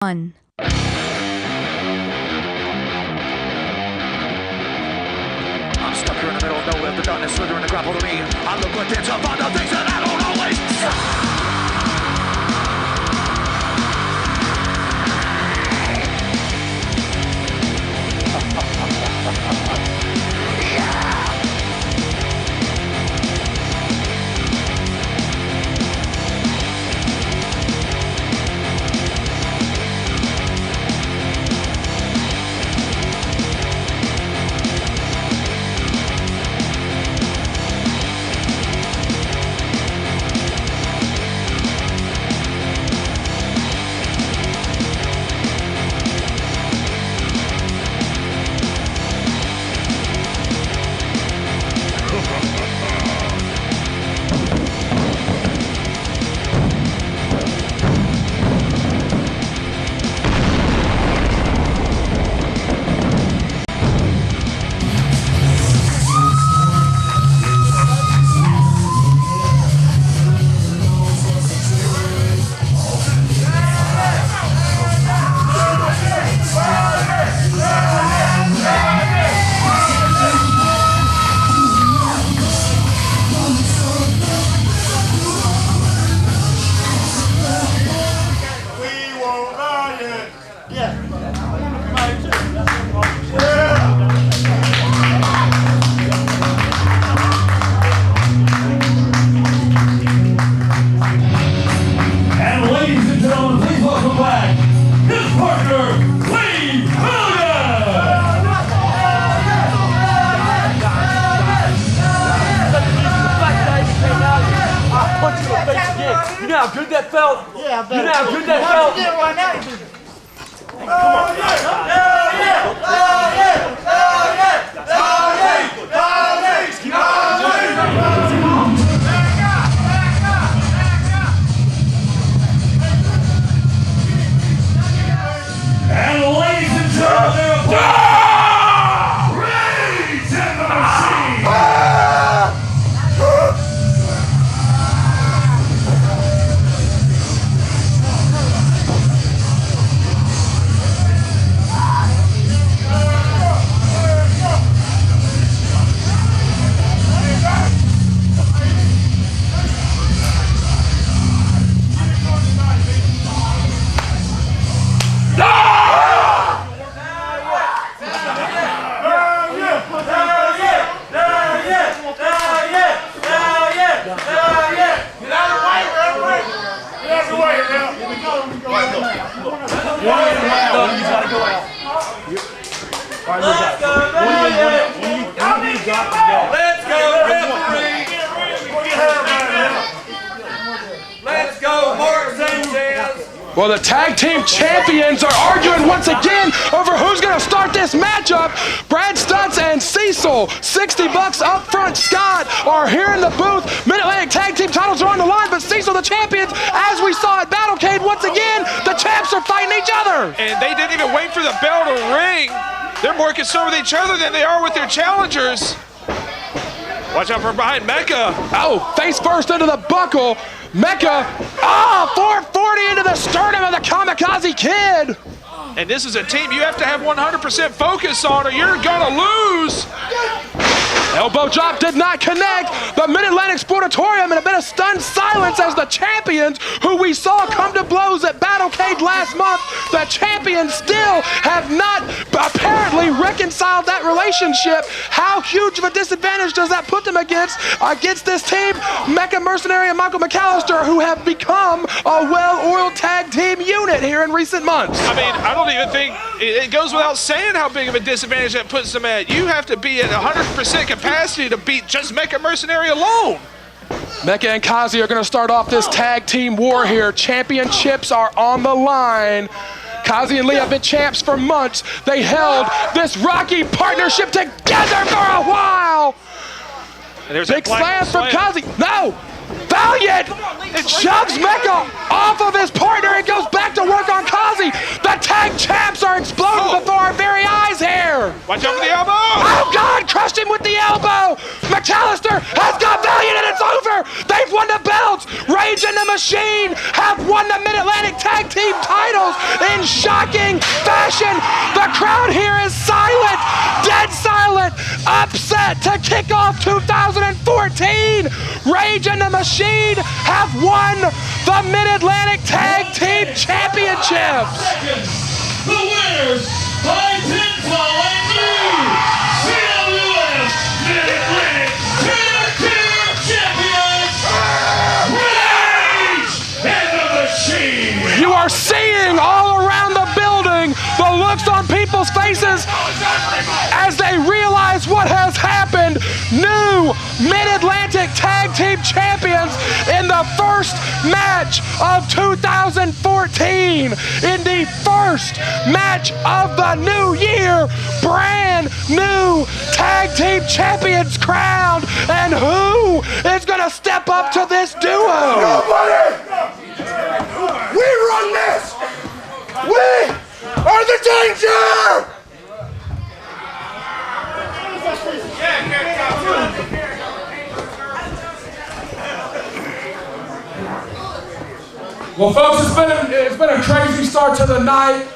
1. I'm stuck here in the middle of nowhere, the darkness slithering to grapple to me. I look within to find the things that I don't always how good that felt? Yeah, I bet. You know how good that felt? Yeah, right now. And ladies and gentlemen, Rage in the Machine! Let's go, referee! Let's go, Mark Sanchez! Well, the tag team champions are arguing once again over who's going to start this matchup. Brad Stutz and Cecil, $60 up front. Scott are here in the booth. Mid-Atlantic tag team titles are on the line, but Cecil, the champions, as we saw at Battlecade, once again, the champs are fighting each other. And they didn't even wait for the bell to ring. They're more concerned with each other than they are with their challengers. Watch out from behind Mecha. Oh, face first into the buckle. Mecha, 440 into the sternum of the Kamakazi Kid. And this is a team you have to have 100% focus on or you're gonna lose. Elbow drop did not connect. The Mid-Atlantic Sportatorium in a bit of stunned silence as the champions, who we saw come to blows at Battlecade last month, the champions still have not apparently reconciled that relationship. How huge of a disadvantage does that put them against this team? Mecha, Mercenary, and Michael McAllister, who have become a well-oiled tag team unit here in recent months. I mean, I don't even think it goes without saying how big of a disadvantage that puts them at. You have to be at 100% capacity to beat just Mecha Mercenary alone. Mecha and Kazi are going to start off this tag team war here. Championships are on the line. Kazi and Lee have been champs for months. They held this rocky partnership together for a while. Big slam from Kazi. No! Valiant! It shoves Mecha off of his partner and goes back to work on Kazi. The tag champs are exploding before our very eyes here. Watch out for the elbow! Oh God, crushed him with the elbow! McAllister has got Valiant and it's over! They've won the belts! Rage and the Machine have won the Mid-Atlantic Tag Team titles in shocking fashion. The crowd here is silent, dead silent, upset to kick off 2014. Rage and the Machine have won the Mid-Atlantic Tag Team Championships. The winners by pinfall and new CWF Mid-Atlantic Tag Team Champions, Rage and the Machine. You are seeing all around the building the looks on people's faces as they realize what has happened. New Mid-Atlantic Tag Team Champions in the first match of 2014. In the first match of the new year, brand new Tag Team Champions crowned. And who is going to step up to this duo? Nobody! We run this! We are the danger! Well, folks, it's been a crazy start to the night.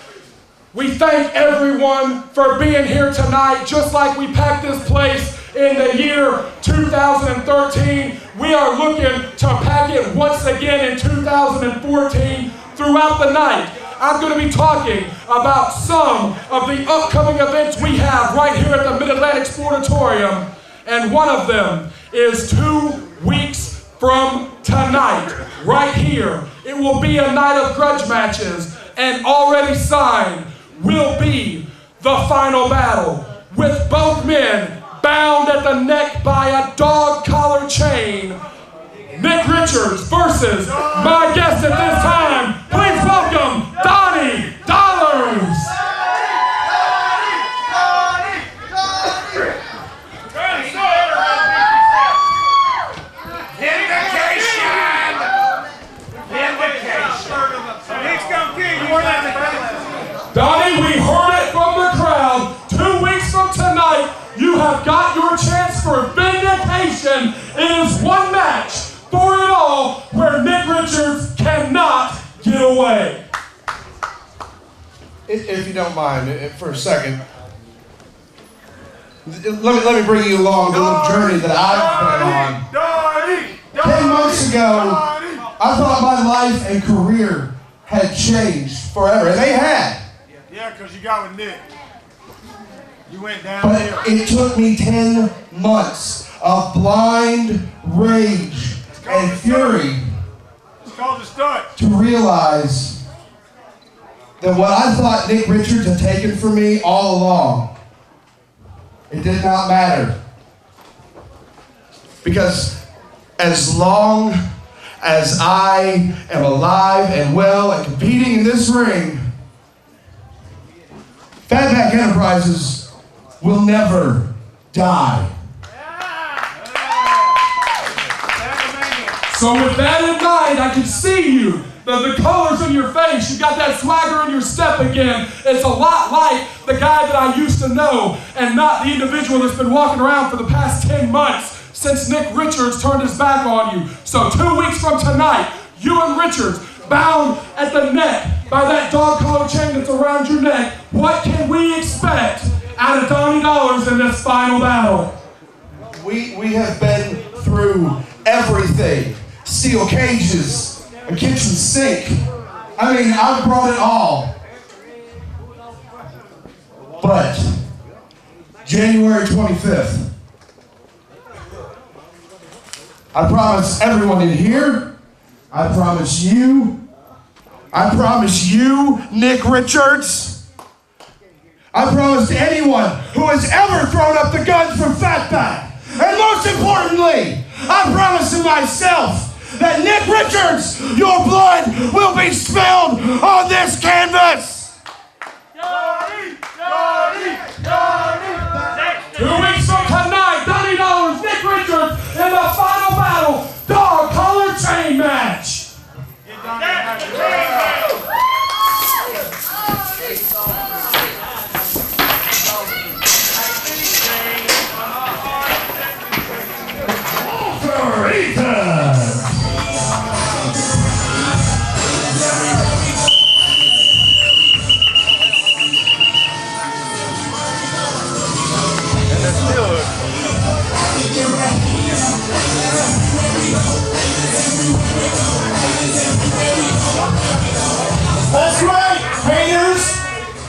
We thank everyone for being here tonight. Just like we packed this place in the year 2013, we are looking to pack it once again in 2014 throughout the night. I'm going to be talking about some of the upcoming events we have right here at the Mid-Atlantic Sportatorium, and one of them is 2 weeks from tonight, right here. It will be a night of grudge matches, and already signed will be the final battle, with both men bound at the neck by a dog collar chain. Nick Richards versus my guest at this time. Please welcome Donnie Dollars. Donnie, we heard it from the crowd. 2 weeks from tonight, you have got your chance for vindication. It is one match for it all, where Nick Richards cannot get away. If you don't mind, for a second, let me bring you along the little journey that I've been on. 10 months ago, I thought my life and career had changed forever, and they had. Yeah, because you got with Nick. You went downhill. But it took me 10 months of blind rage and fury to realize that what I thought Nick Richards had taken from me all along, it did not matter. Because as long as I am alive and well and competing in this ring, Fatback Enterprises will never die. So with that in mind, I can see you. The colors in your face, you got that swagger in your step again. It's a lot like the guy that I used to know, and not the individual that's been walking around for the past 10 months since Nick Richards turned his back on you. So 2 weeks from tonight, you and Richards, bound at the neck by that dog collar chain that's around your neck. What can we expect out of Donnie Dollars in this final battle? We have been through everything. Steel cages, a kitchen sink. I mean, I've brought it all. But January 25th, I promise everyone in here, I promise you, Nick Richards, I promise to anyone who has ever thrown up the guns from Fatback, and most importantly, I promise to myself that Nick Richards, your blood will be spilled on this canvas. 2 weeks from tonight, Donnie Dollars, Nick Richards in the final battle, dog collar chain match.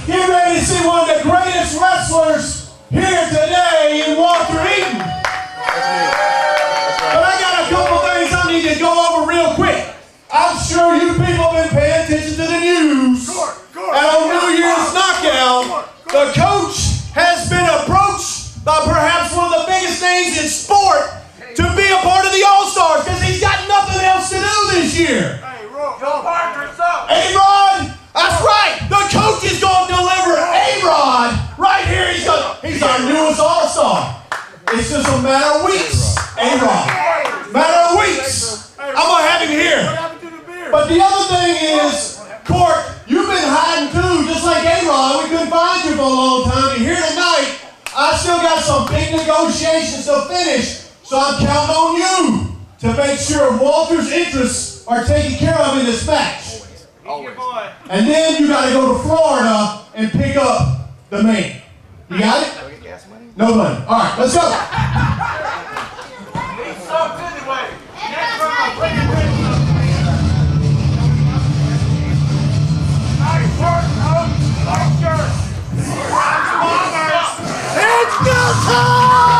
get ready to see one of the greatest wrestlers here today in Walter Eaton. But I got a couple things I need to go over real quick. I'm sure you people have been paying attention to the news. And on New Year's Knockout, the coach has been approached by perhaps one of the biggest names in sport to be a part of the All-Stars because he's got nothing else to do this year. A-Rod, that's right. The coach is going to deliver A-Rod right here. He's our newest All-Star. It's just a matter of weeks. A-Rod. Matter of weeks. I'm going to have him here. But the other thing is, Court, you've been hiding too, just like A-Rod. We couldn't find you for a long time. You're here tonight. I still got some big negotiations to finish, so I'm counting on you to make sure Walter's interests are taken care of in this match. And then you got to go to Florida and pick up the main. You got it? No money. All right, let's go. It's go time!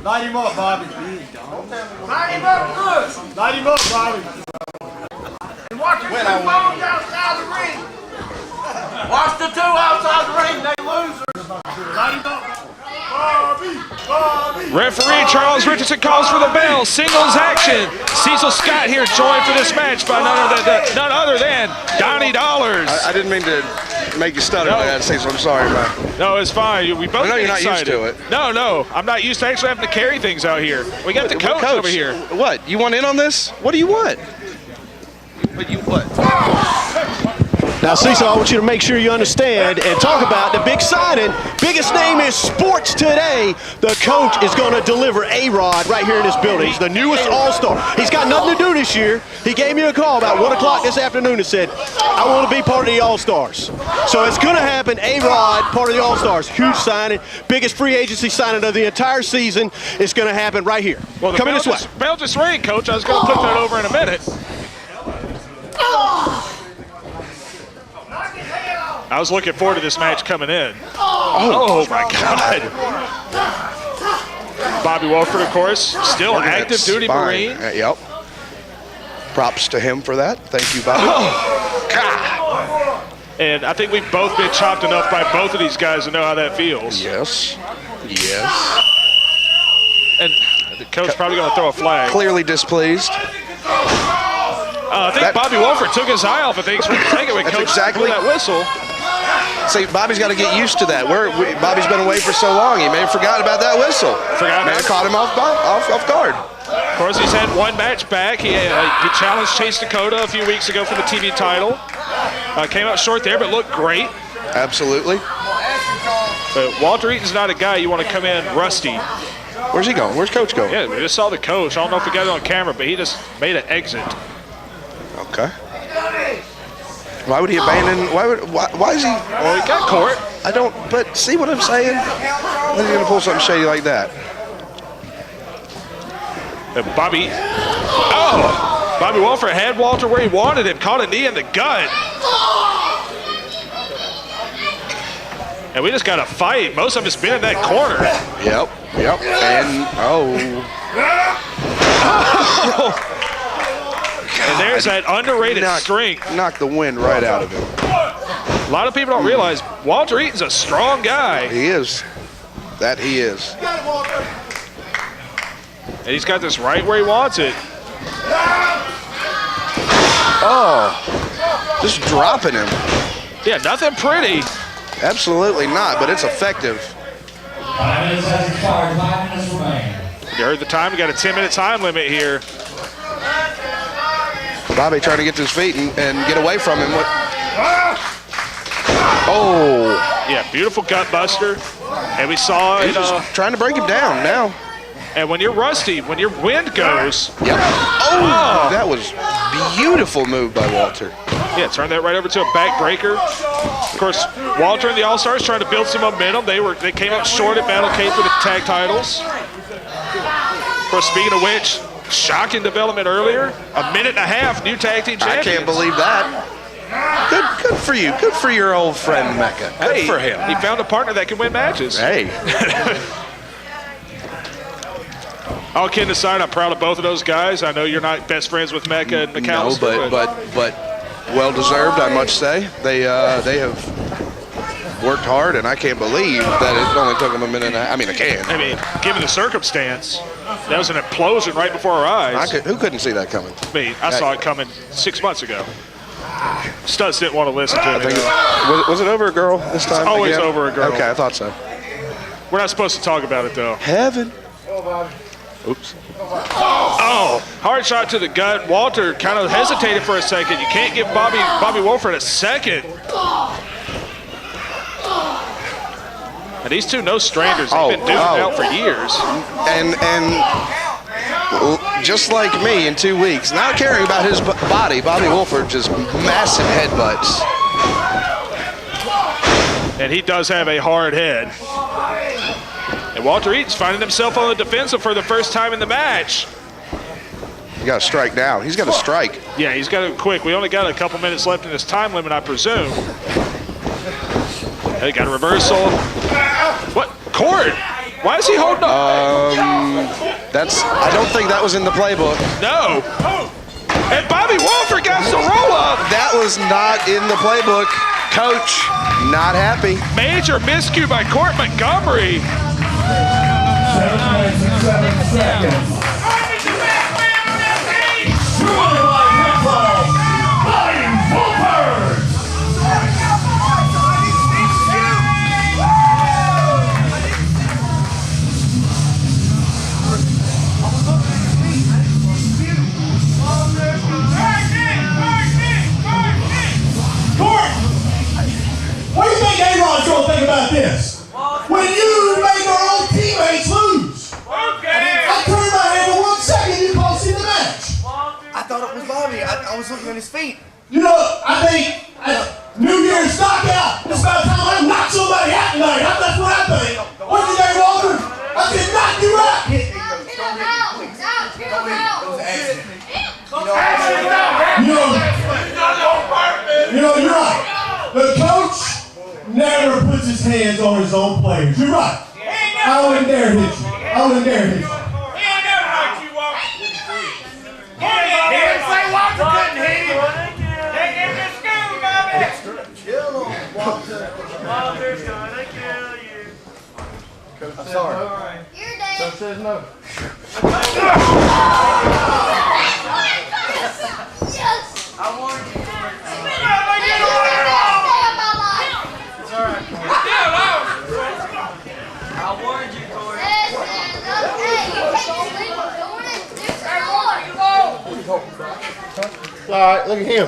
Light him up, Bobby. Light him up good. Light him up, Bobby. And watch the two phones outside the ring. Watch the two outside the ring. They losers. Light him up. Bobby. Bobby. Referee Charles Richardson calls for the bell. Singles action. Cecil Scott here joined for this match by none other than Donnie Dollars. I didn't mean to make you stutter by that, Cecil. I'm sorry, man. No, it's fine. We both I know you're get not excited. used to it. No. I'm not used to actually having to carry things out here. We got the coach over here. What? You want in on this? What do you want? What? Now, Cecil, I want you to make sure you understand and talk about the big signing. Biggest name in sports today. The coach is going to deliver A-Rod right here in this building. He's the newest All-Star. He's got nothing to do this year. He gave me a call about 1 o'clock this afternoon and said, I want to be part of the All-Stars. So it's going to happen. A-Rod, part of the All-Stars. Huge signing. Biggest free agency signing of the entire season. It's going to happen right here. Well, coming this way. Bell just rang, Coach. I was going to put that over in a minute. I was looking forward to this match coming in. Oh my God. Bobby Wohlfert, of course, still active duty Marine. Yep. Props to him for that. Thank you, Bobby. God. And I think we've both been chopped enough by both of these guys to know how that feels. Yes. And the coach probably going to throw a flag. Clearly displeased. I think Bobby Wohlfert took his eye off of things for a second when Coach blew that whistle. See, Bobby's got to get used to that. Bobby's been away for so long, he may have forgotten about that whistle. May have caught him off guard. Of course, he's had one match back. He challenged Chase Dakota a few weeks ago for the TV title. Came out short there, but looked great. Absolutely. But Walter Eaton's not a guy you want to come in rusty. Where's he going? Where's Coach going? Yeah, we just saw the coach. I don't know if we got it on camera, but he just made an exit. Okay. Why would he abandon? Why is he? Well, he got court. I don't. But see what I'm saying? When are you gonna pull something shady like that? Bobby Wohlfert had Walter where he wanted him. Caught a knee in the gut. And we just got to fight. Most of it's been in that corner. Yep. And and there's that underrated strength. Knocked the wind right out of him. A lot of people don't realize Walter Eaton's a strong guy. He is. That he is. And he's got this right where he wants it. Oh, just dropping him. Yeah, nothing pretty. Absolutely not, but it's effective. 5 minutes has expired. 5 minutes remain. You heard the time. We got a 10-minute time limit here. Bobby trying to get to his feet and get away from him. Oh. Yeah, beautiful gut buster. And we saw it. Trying to break him down now. And when you're rusty, when your wind goes. Yep. Oh, that was beautiful move by Walter. Yeah, turn that right over to a back breaker. Of course, Walter and the All-Stars trying to build some momentum. They came up short at Battlecade for the tag titles. Of course, speaking of which, shocking development earlier. 1.5 minutes, new tag team champions. I can't believe that. Good for you. Good for your old friend Mecha. Good for him. He found a partner that can win matches. Hey. All kidding aside, I'm proud of both of those guys. I know you're not best friends with Mecha and McAllister. No, but well deserved, I must say. They have worked hard, and I can't believe that it only took them 1.5 minutes. I mean, I can. I mean, given the circumstance, that was an implosion right before our eyes. Who couldn't see that coming? Me. I saw it coming 6 months ago. Studs didn't want to listen to me. Was it over a girl this time? It's always over a girl. Okay, I thought so. We're not supposed to talk about it, though. Heaven. Oops. Oh, hard shot to the gut. Walter kind of hesitated for a second. You can't give Bobby Wohlfert a second. And these two, no strangers. They've been duking out for years. And just like me in 2 weeks, not caring about his body, Bobby Wohlfert just massive headbutts. And he does have a hard head. And Walter Eaton's finding himself on the defensive for the first time in the match. You got to strike now. He's got to strike. Yeah, he's got to quick. We only got a couple minutes left in this time limit, I presume. They got a reversal. What? Cord? Why is he holding up? I don't think that was in the playbook. No. And Bobby Wohlfert got some roll up. That was not in the playbook. Coach, not happy. Major miscue by Court Montgomery. 7 minutes and 7 seconds. What do you think A-Rod's gonna think about this? When you made your own teammates lose. Okay. I turned my head for 1 second, you can't see the match. I thought it was Bobby. I was looking at his feet. You know, I think New Year's knockout. It's about time I knock somebody out tonight. That's what I think. What'd you think, Walter? I said knock you out. You know, you're right. The coach never puts his hands on his own players. You're right. I wouldn't dare hit you. I wouldn't dare hit you. He didn't say Walter couldn't hit him. Take him to school, Bobby. Chill on, Walter. Walter's gonna kill you. I'm sorry. You're dead. Coach says no. Yes. I warned you. I warned you, Corey. All right, look at him.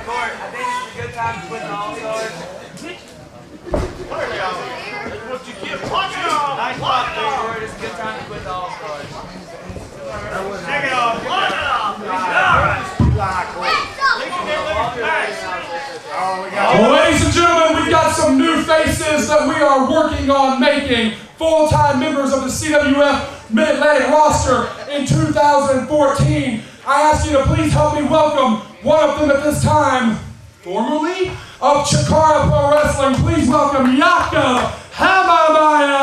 Corey, I think it's a good time to quit the All-Stars. Nice spot, Corey. It's a good time to quit the All-Stars. Take it off. Lock it off. Well, ladies and gentlemen, we've got some new faces that we are working on making full-time members of the CWF Mid-Atlantic roster in 2014. I ask you to please help me welcome one of them at this time, formerly of Chikara Pro Wrestling. Please welcome Jakob Hammermier.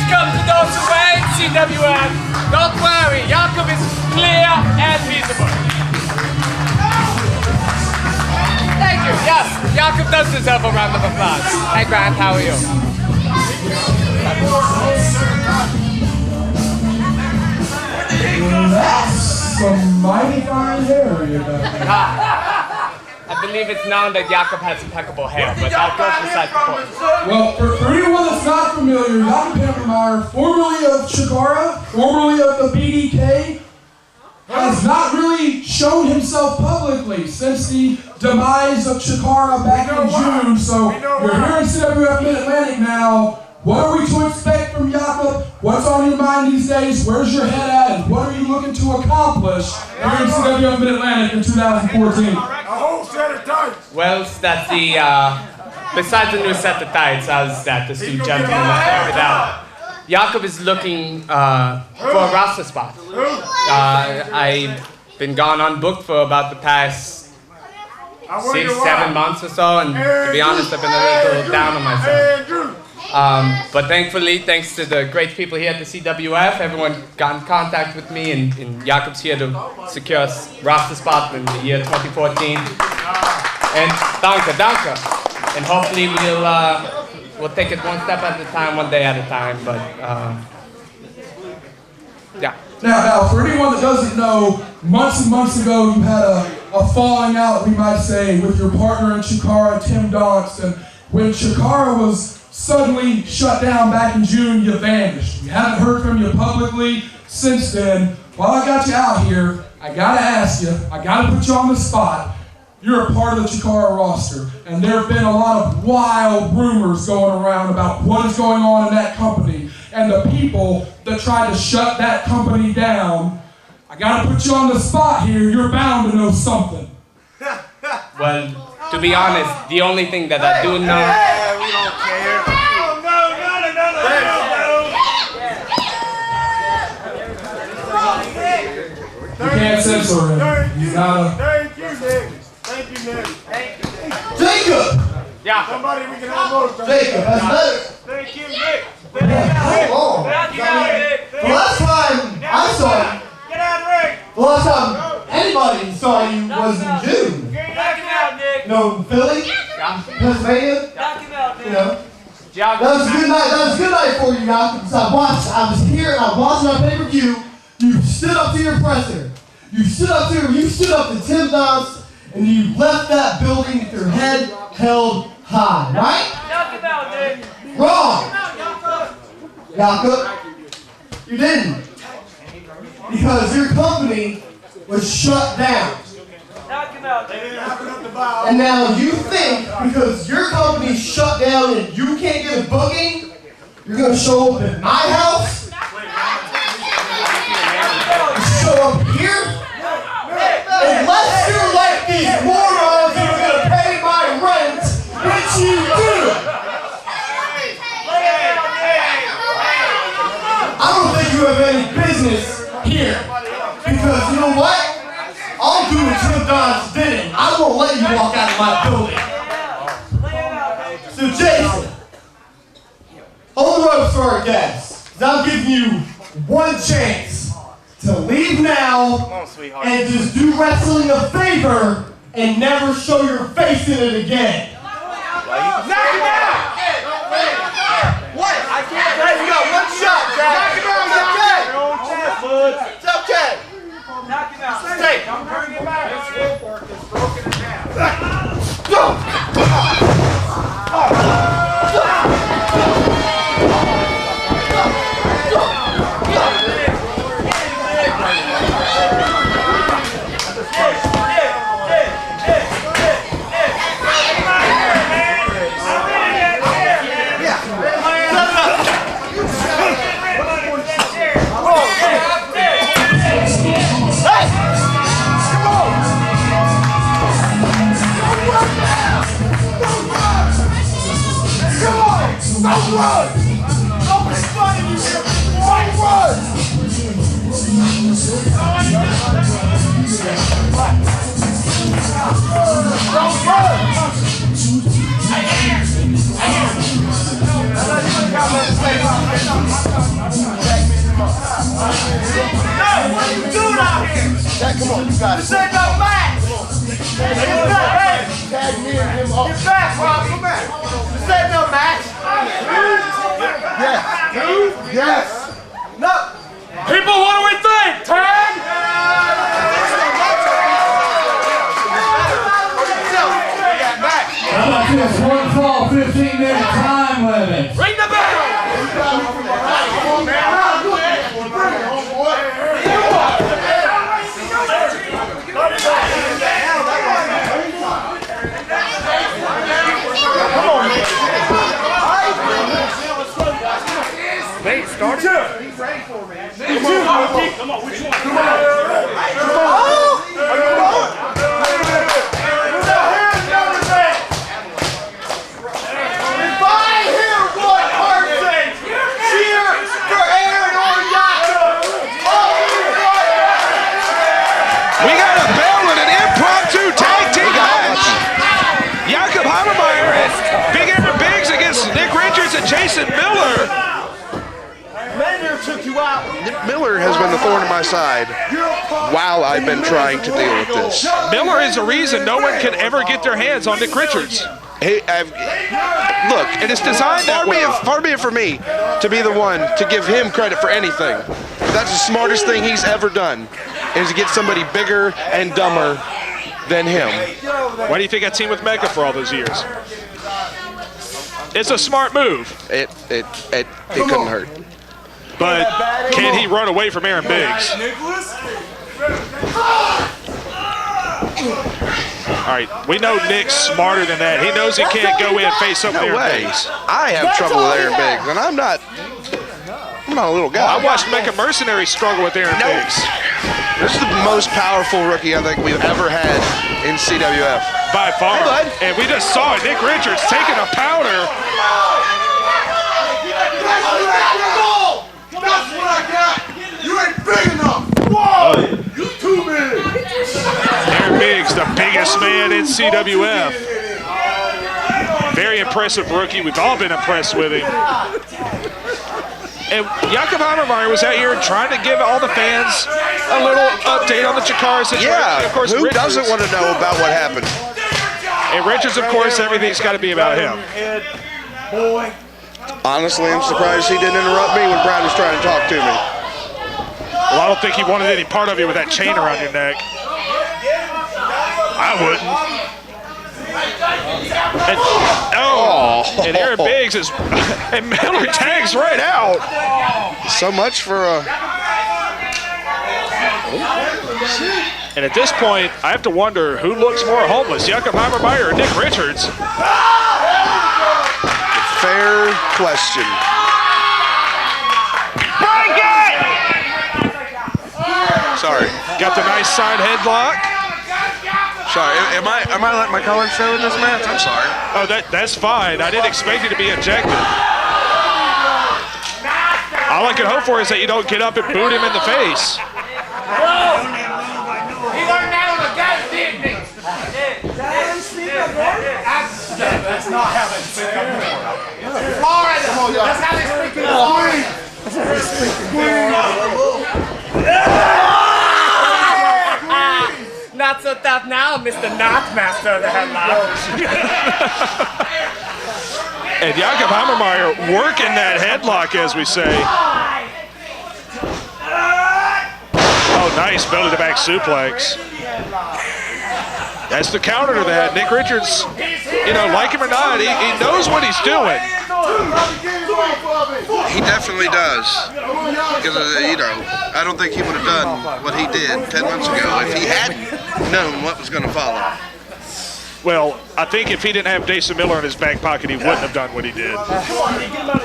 Come to those who wear CWF. Don't worry, Jakob is clear and visible. Thank you. Yes, Jakob does deserve a round of applause. Hey Grant, how are you? That's some mighty fine hair you got. I believe it's known that Jakob has impeccable hair, but that goes beside the point. Well, for anyone that's not familiar, Jakob Hammermier, formerly of Chikara, formerly of the BDK, has not really shown himself publicly since the demise of Chikara back in June. So you're here in CWF Mid-Atlantic now. What are we to expect from Jakob? What's on your mind these days? Where's your head at? And what are you looking to accomplish here in CWF Mid-Atlantic in 2014? A whole set of tights. Well, that's the, besides the new set of tights, as that the student gentleman has pointed out, Jakob is looking for a roster spot. I've been gone unbooked for about the past 6-7 months or so, and to be honest, I've been a little down on myself. But thankfully, thanks to the great people here at the CWF, everyone got in contact with me, and Jakob's here to secure a roster spot in the year 2014. And danke. And hopefully we'll take it one step at a time, one day at a time, but yeah. Now, for anyone that doesn't know, months and months ago you had a falling out, we might say, with your partner in Chikara, Tim Donst, and when Chikara was suddenly shut down back in June, you vanished. We haven't heard from you publicly since then. While I got you out here, I gotta ask you, I gotta put you on the spot. You're a part of the Chikara roster, and there have been a lot of wild rumors going around about what is going on in that company and the people that try to shut that company down. I gotta put you on the spot here. You're bound to know something. Well, to be honest, the only thing that I do know... We don't care. You can't censor him. He's not a... Thank you, Nick. Thank you, Nick. Jacob! Yeah. Somebody we can almost. Jacob, that's better. Thank you, Nick. Hold on. The last time I saw you, Get out, Rick. the last time anybody saw you was in June. Knock him out, Nick. You know, in Philly, Pennsylvania. Knock him out, Nick. You know. That was a good night. That was a good night for you, Jakob. Because I was here and I was watching our pay-per-view. You stood up to your presser. You stood up to Tim Donst, and you left that building with your head held high, right? Knock him out, Nick. Wrong. Jakob, you didn't. Because your company was shut down. Knock him out, Nick. And now you think because your company's shut down and you can't get a booking, you're going to show up at my house? Show up here? Unless you're like these morons who are going to pay my rent, which you do. I don't think you have any business here. Because you know what? I'll do what Tim Donst did. I won't let you walk out of my building. So Jason, hold the ropes for our guests. I'll give you one chance to leave now and just do wrestling a favor and never show your face in it again. Knock him out! What? I can't. You got one shot, Jack. Knock him out, Jack. It's okay. Knock him out. Stay. Don't bring him back. Wohlfert is broken it down. Go! Don't run! Nobody's fighting you here! Don't run! Don't run! No, what are you doing out here? Jack, come on, you got it. This ain't no match! Get back, hey! Tag me and him up. Get back, Rob, come back. This ain't no match. Yes. Yes. No. People, what do we think? Tag? thorn in my side while I've been trying to deal with this. Miller is the reason no one can ever get their hands on Nick Richards. Look, and it's designed that way. Far be it for me to be the one to give him credit for anything. That's the smartest thing he's ever done, is to get somebody bigger and dumber than him. Why do you think I teamed with Mecha for all those years? It's a smart move. It couldn't hurt. But can he run away from Aaron Biggs? All right, we know Nick's smarter than that. He knows he can't go in face up Aaron Biggs. I have trouble with Aaron Biggs, and I'm not a little guy. I watched Mecha Mercenary struggle with Aaron Biggs. This is the most powerful rookie I think we've ever had in CWF. By far. Hey, and we just saw Nick Richards taking a powder. That's what I got. You ain't big enough. Whoa, you too big. Aaron Biggs, the biggest man in CWF. Very impressive rookie. We've all been impressed with him. And Jakob Hammermier was out here trying to give all the fans a little update on the Chikara situation. Yeah, of course, who doesn't want to know about what happened? And Richards, of course, everything's got to be about him. Honestly, I'm surprised he didn't interrupt me when Brad was trying to talk to me. Well, I don't think he wanted any part of you with that chain around your neck. I wouldn't. And Aaron Biggs is, and Miller tags right out. So much for a... And at this point, I have to wonder who looks more homeless, Jakob Hammermier or Nick Richards? Fair question. Break it! Sorry. Got the nice side headlock. Sorry, am I letting my colors show in this match? I'm sorry. Oh, that's fine. I didn't expect you to be ejected. All I can hope for is that you don't get up and boot him in the face. He learned that on the gas, didn't he? That's not how they speak up more. Florida, that's how they speak in Florida. Not so tough now, Mr. Knockmaster of the headlock. And Jakob Hammermier working that headlock, as we say. Oh, nice belly-to-back suplex. That's the counter to that. Nick Richards, you know, like him or not, he knows what he's doing. He definitely does. Because, you know, I don't think he would have done what he did 10 months ago if he hadn't known what was going to follow. Well, I think if he didn't have Dason Miller in his back pocket, he wouldn't have done what he did.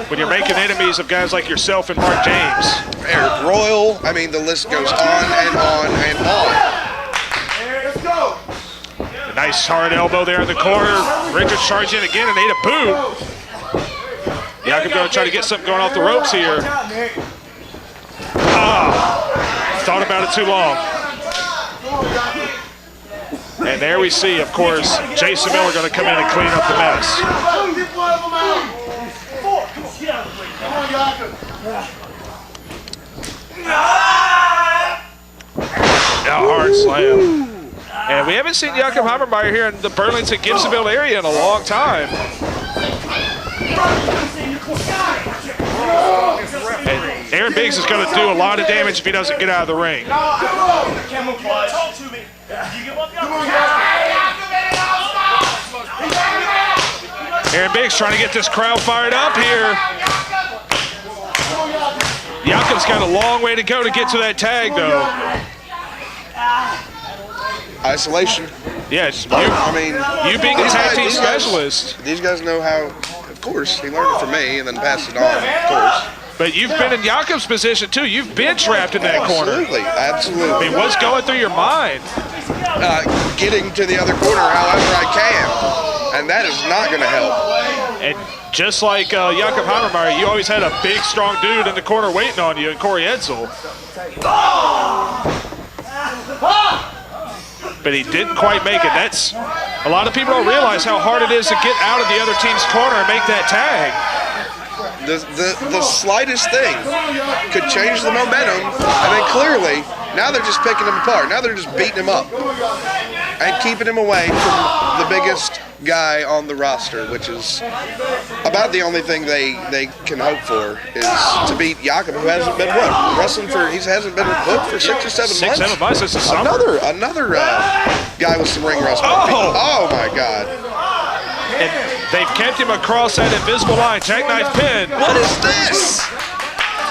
When you're making enemies of guys like yourself and Mark James. Eric Royal, I mean, the list goes on and on and on. Let's go. A nice hard elbow there in the corner. Richards charging in again and ate a boot. Jakob going to try to get something going off the ropes here. Thought about it too long. And there we see, of course, Jason Miller going to come in and clean up the mess. A hard slam. And we haven't seen Jakob Hammermier here in the Burlington, Gibsonville area in a long time. And Aaron Biggs is going to do a lot of damage if he doesn't get out of the ring. Aaron Biggs trying to get this crowd fired up here. Jakob's got a long way to go to get to that tag, though. Isolation. Yes, I mean, you being a tag team specialist. These guys know how, of course, he learned it from me and then passed it on, of course. But you've been in Jakob's position, too. You've been trapped in that corner. Absolutely, absolutely. I mean, what's going through your mind? Getting to the other corner however I can, and that is not going to help. And just like Jakob Hammermier, you always had a big, strong dude in the corner waiting on you, and Corey Edsel. But he didn't quite make it. That's a lot of people don't realize how hard it is to get out of the other team's corner and make that tag. the slightest thing could change the momentum, and then clearly, now they're just picking him apart. Now they're just beating him up and keeping him away from the biggest guy on the roster, which is about the only thing they can hope for is to beat Jakob, who hasn't been wrestling for. He hasn't been booked for 6 or 7 months. 7 months. This is summer. Another guy with some ring rust. Oh my God! And they've kept him across that invisible line. Jackknife pin. What is this?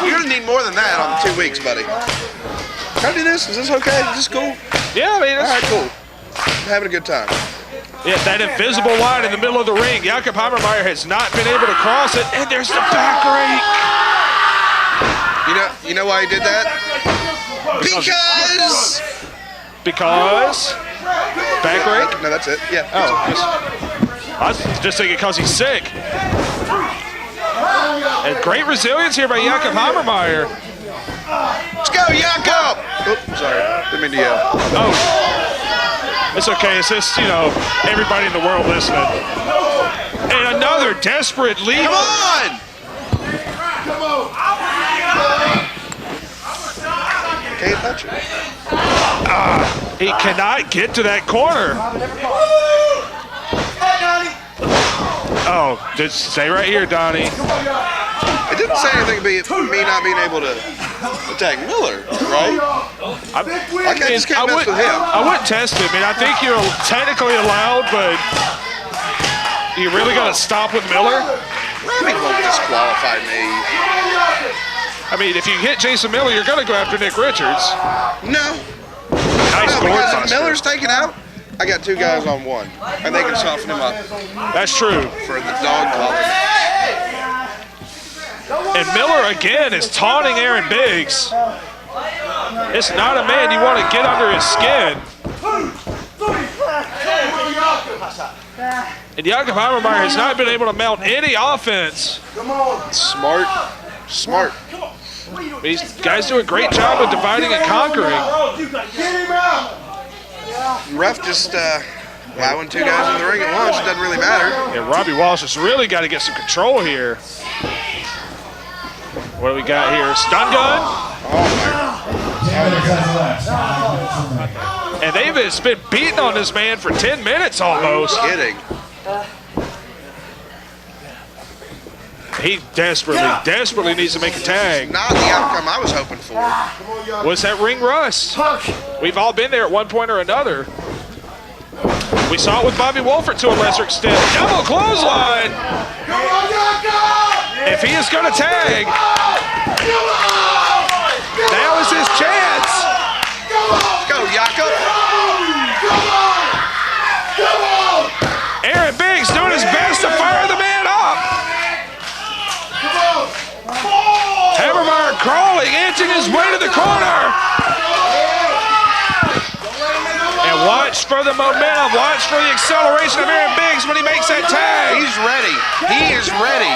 You're gonna need more than that on 2 weeks, buddy. Can I do this? Is this okay? Is this cool? Yeah, I mean, all right, cool. I'm having a good time. Yeah, that invisible line in the middle of the ring. Jakob Hammermier has not been able to cross it, and there's the back rake. You know why he did that? Because back rake? No, that's it. Yeah. Oh, I was just thinking because he's sick. And great resilience here by Jakob Hammermier. Let's go, Jakob! Oh, sorry. Didn't mean to yell. Oh. It's okay. It's just, everybody in the world listening. And another desperate lead. Come on! Can't touch it. He cannot get to that corner. Oh, just stay right here, Donnie. It didn't say anything about me not being able to attack Miller, right? I just can't mess with him. I wouldn't test him. I mean, I think you're technically allowed, but you really got to stop with Miller? Robbie won't disqualify me. I mean, if you hit Jason Miller, you're going to go after Nick Richards. No. Nice because if Miller's taken out, I got 2 guys on 1, and they can soften him up. That's true. For the dog collar match. And Miller again is taunting Aaron Biggs. It's not a man you want to get under his skin. And Jakob Hammermier has not been able to mount any offense. Smart. These guys do a great job of dividing and conquering. Ref just allowing 2 guys in the ring at once. It doesn't really matter. Yeah, Robbie Walsh has really got to get some control here. What do we got here? Stun gun? And they've been beating on this man for 10 minutes almost. Kidding. He desperately needs to make a tag. Not the outcome I was hoping for. Was that ring rust? We've all been there at one point or another. We saw it with Bobby Wohlfert to a lesser extent. Double clothesline. If he is going to tag, now is his chance. Go, Jakob. Aaron Biggs doing his best to fire the man up. Hammermier crawling, inching his way to the corner. And watch for the momentum, watch for the acceleration of Aaron Biggs when he makes that tag. He's ready. He is ready.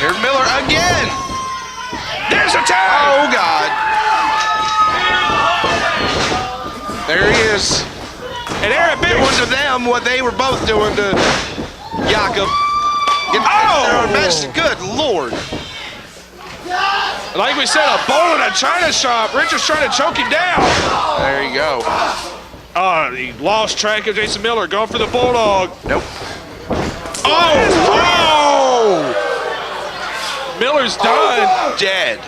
Here's Miller again. There's a tag. Oh, God. There he is. And Aaron Biggs doing to them what they were both doing to Jakob. Their own match. Good Lord. Like we said, a bowl in a china shop. Richard's trying to choke him down. There you go. He lost track of Jason Miller. Going for the Bulldog. Nope. Oh! Miller's done. Dead.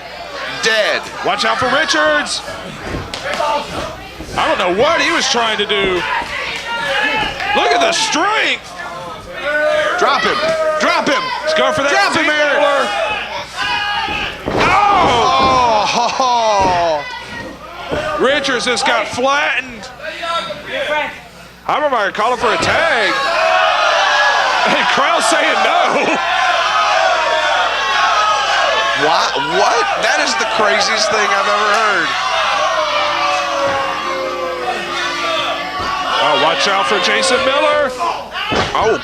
Watch out for Richards. I don't know what he was trying to do. Look at the strength. Drop him. Let's go for that. Drop him, Miller. Oh! Richards just got flattened. Hammermier calling for a tag. And crowd saying no. What? That is the craziest thing I've ever heard. Oh, watch out for Jason Miller. Oh.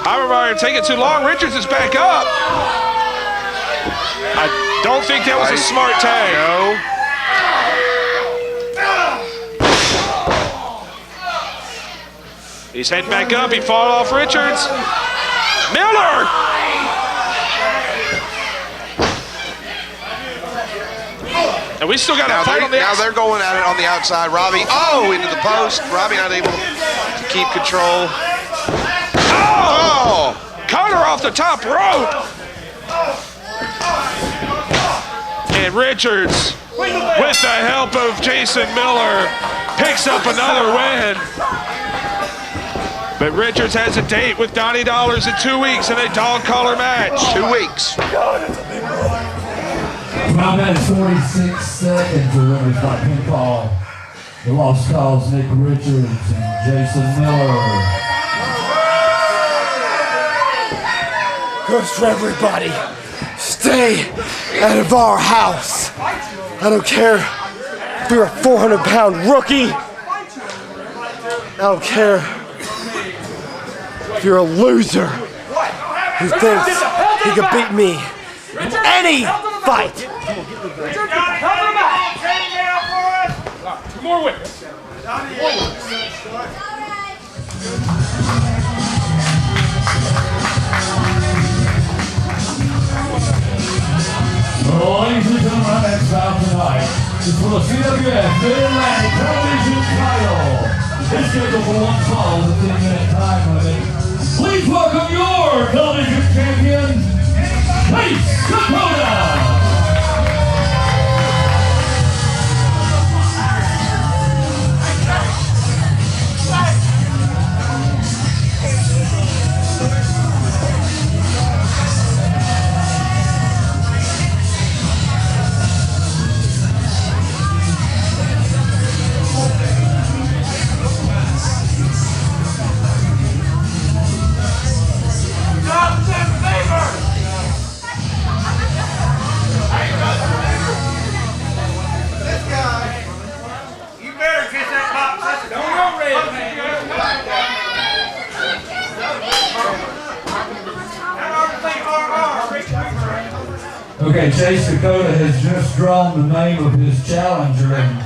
Hammermier taking too long. Richards is back up. I don't think that was a smart tag. No. He's heading back up. He fought off Richards. Miller! And we still got a fight on the outside. Now they're going at it on the outside. Robbie, into the post. Robbie not able to keep control. Oh! Cutter off the top rope! And Richards, with the help of Jason Miller, picks up another win. But Richards has a date with Donnie Dollars in 2 weeks in a dog collar match. 2 weeks. Round at 46 seconds, the winners by pinfall. The lost cause Nick Richards and Jason Miller. Goes for everybody. Stay out of our house. I don't care if you're a 400-pound rookie. I don't care if you're a loser who thinks he can beat me in any fight. Two more wins. Ladies and gentlemen, our next bout tonight is for the CWF Mid-Atlantic Television title. It's scheduled for one fall with a 10-minute time limit. Please welcome your Television Champion Chase Dakota. Okay, Chase Dakota has just drawn the name of his challenger, and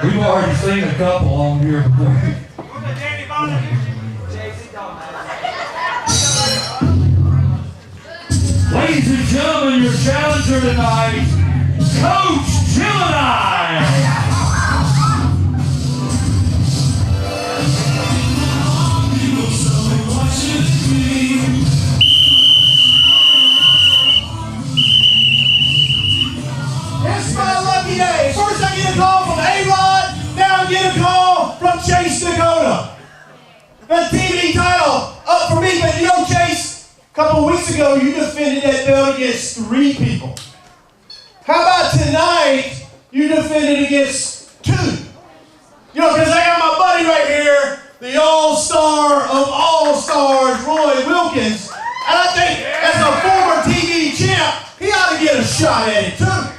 we've already seen a couple on here before. Ladies and gentlemen, your challenger tonight, Coach Gemini. It's my lucky day. First I get a call from A-Rod, now I get a call from Chase Dakota. The TV title up for me, but you know, Chase, a couple of weeks ago you defended that belt against 3 people. How about tonight you defended against 2? You know, because I got my buddy right here, the all-star of all-stars, Roy Wilkins, and I think as a former TV champ, he ought to get a shot at it too.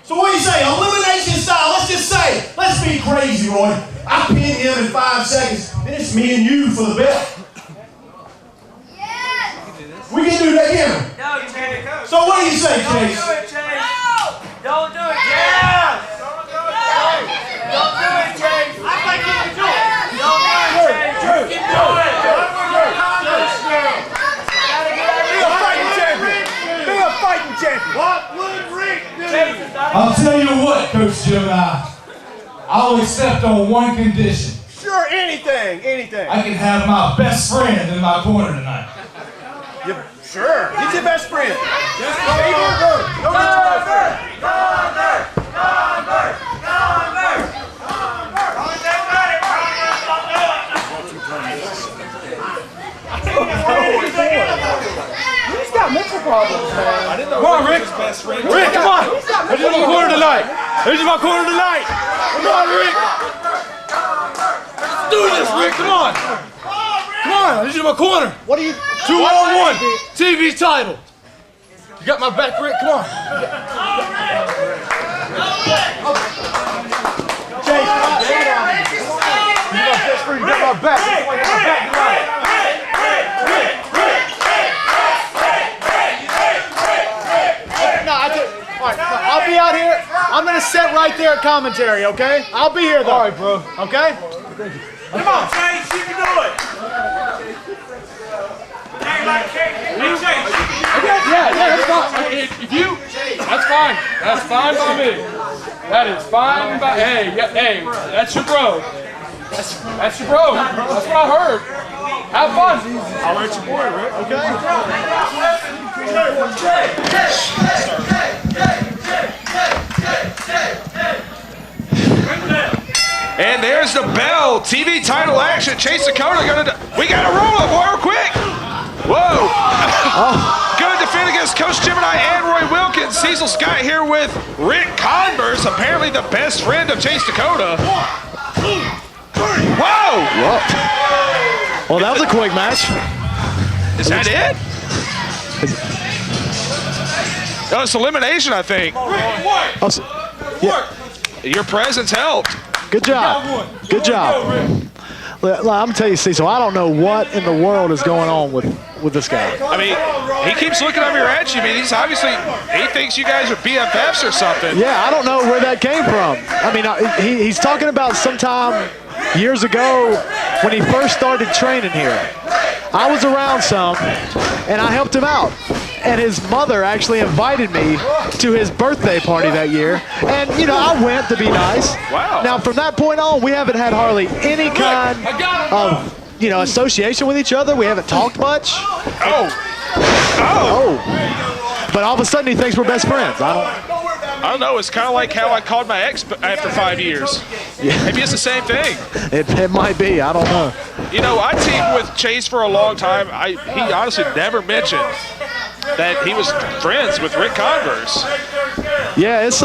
So what do you say, elimination style, let's just say, let's be crazy, Roy. I pin him in 5 seconds, and it's me and you for the belt. Yes. We can do that, can we? No, Chase. So what do you say, Chase? Don't do it, Chase. No. Don't do it, Chase. Yeah. Don't do it, Chase. Don't do it, Chase. I think you can do it. Don't do it, Chase. You can do it. Be a fighting champion. Be a fighting champion. What would Rick do? I'll tell you what, Coach Gemini. I'll accept on one condition. Sure, anything. I can have my best friend in my corner tonight. Sure. Get your best friend. Go get your best friend. He's got mental problems, man. Come on, Rick. Rick, come on. This is my corner tonight. Come on, Rick. Let's do this, Rick. Come on. Come on, this is my corner. What are you? 2-on-1. TV title. You got my back, Rick? Come on. Chase, you got my back. I'll be out here. I'm gonna sit right there at commentary, okay? I'll be here though. All right, bro. Okay? Come on, Chase, you can do it. that's fine. That's fine. That's fine by me. That is fine by, hey, that's your bro. That's your bro. That's what I heard. Have fun. I'll let your boy, Rick. And there's the bell. TV title action. Chase Dakota we got to roll up, boy, real quick. Whoa. Gonna defend against Coach Gemini and Roy Wilkins. Cecil Scott here with Rick Converse, apparently the best friend of Chase Dakota. Whoa. Well, that was a quick match. Is that it? Oh, it's elimination, I think. Your presence helped. Good job. Good job. I'm going to tell you, Cecil, I don't know what in the world is going on with this guy. I mean, he keeps looking over at you. I mean, he thinks you guys are BFFs or something. Yeah, I don't know where that came from. I mean, he's talking about sometime years ago when he first started training here. I was around some, and I helped him out. And his mother actually invited me to his birthday party that year. And, you know, I went to be nice. Wow. Now, from that point on, we haven't had hardly any kind of, you know, association with each other. We haven't talked much. Oh. But all of a sudden, he thinks we're best friends. I don't know. It's kind of like how I called my ex after 5 years. Yeah. Maybe it's the same thing. It might be. I don't know. You know, I teamed with Chase for a long time. He honestly never mentioned that he was friends with Rick Converse. Yeah, it's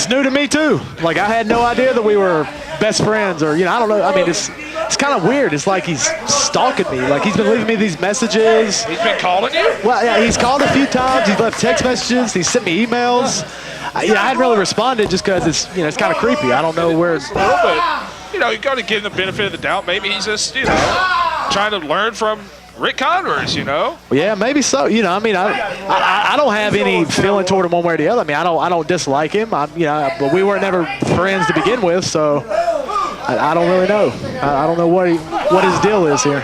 new to me too. Like, I had no idea that we were best friends, or, you know, I don't know. I mean, it's kind of weird. It's like he's stalking me. Like, he's been leaving me these messages. He's been calling you? Well, yeah, he's called a few times. He's left text messages. He's sent me emails. I hadn't really responded just because it's kind of creepy. I don't know where it's. A little bit. You know, you got to give him the benefit of the doubt. Maybe he's just, trying to learn from Rick Converse, Yeah, maybe so. I mean, I don't have any feeling toward him one way or the other. I mean, I don't dislike him. But we weren't never friends to begin with, so I don't really know. I don't know what his deal is here.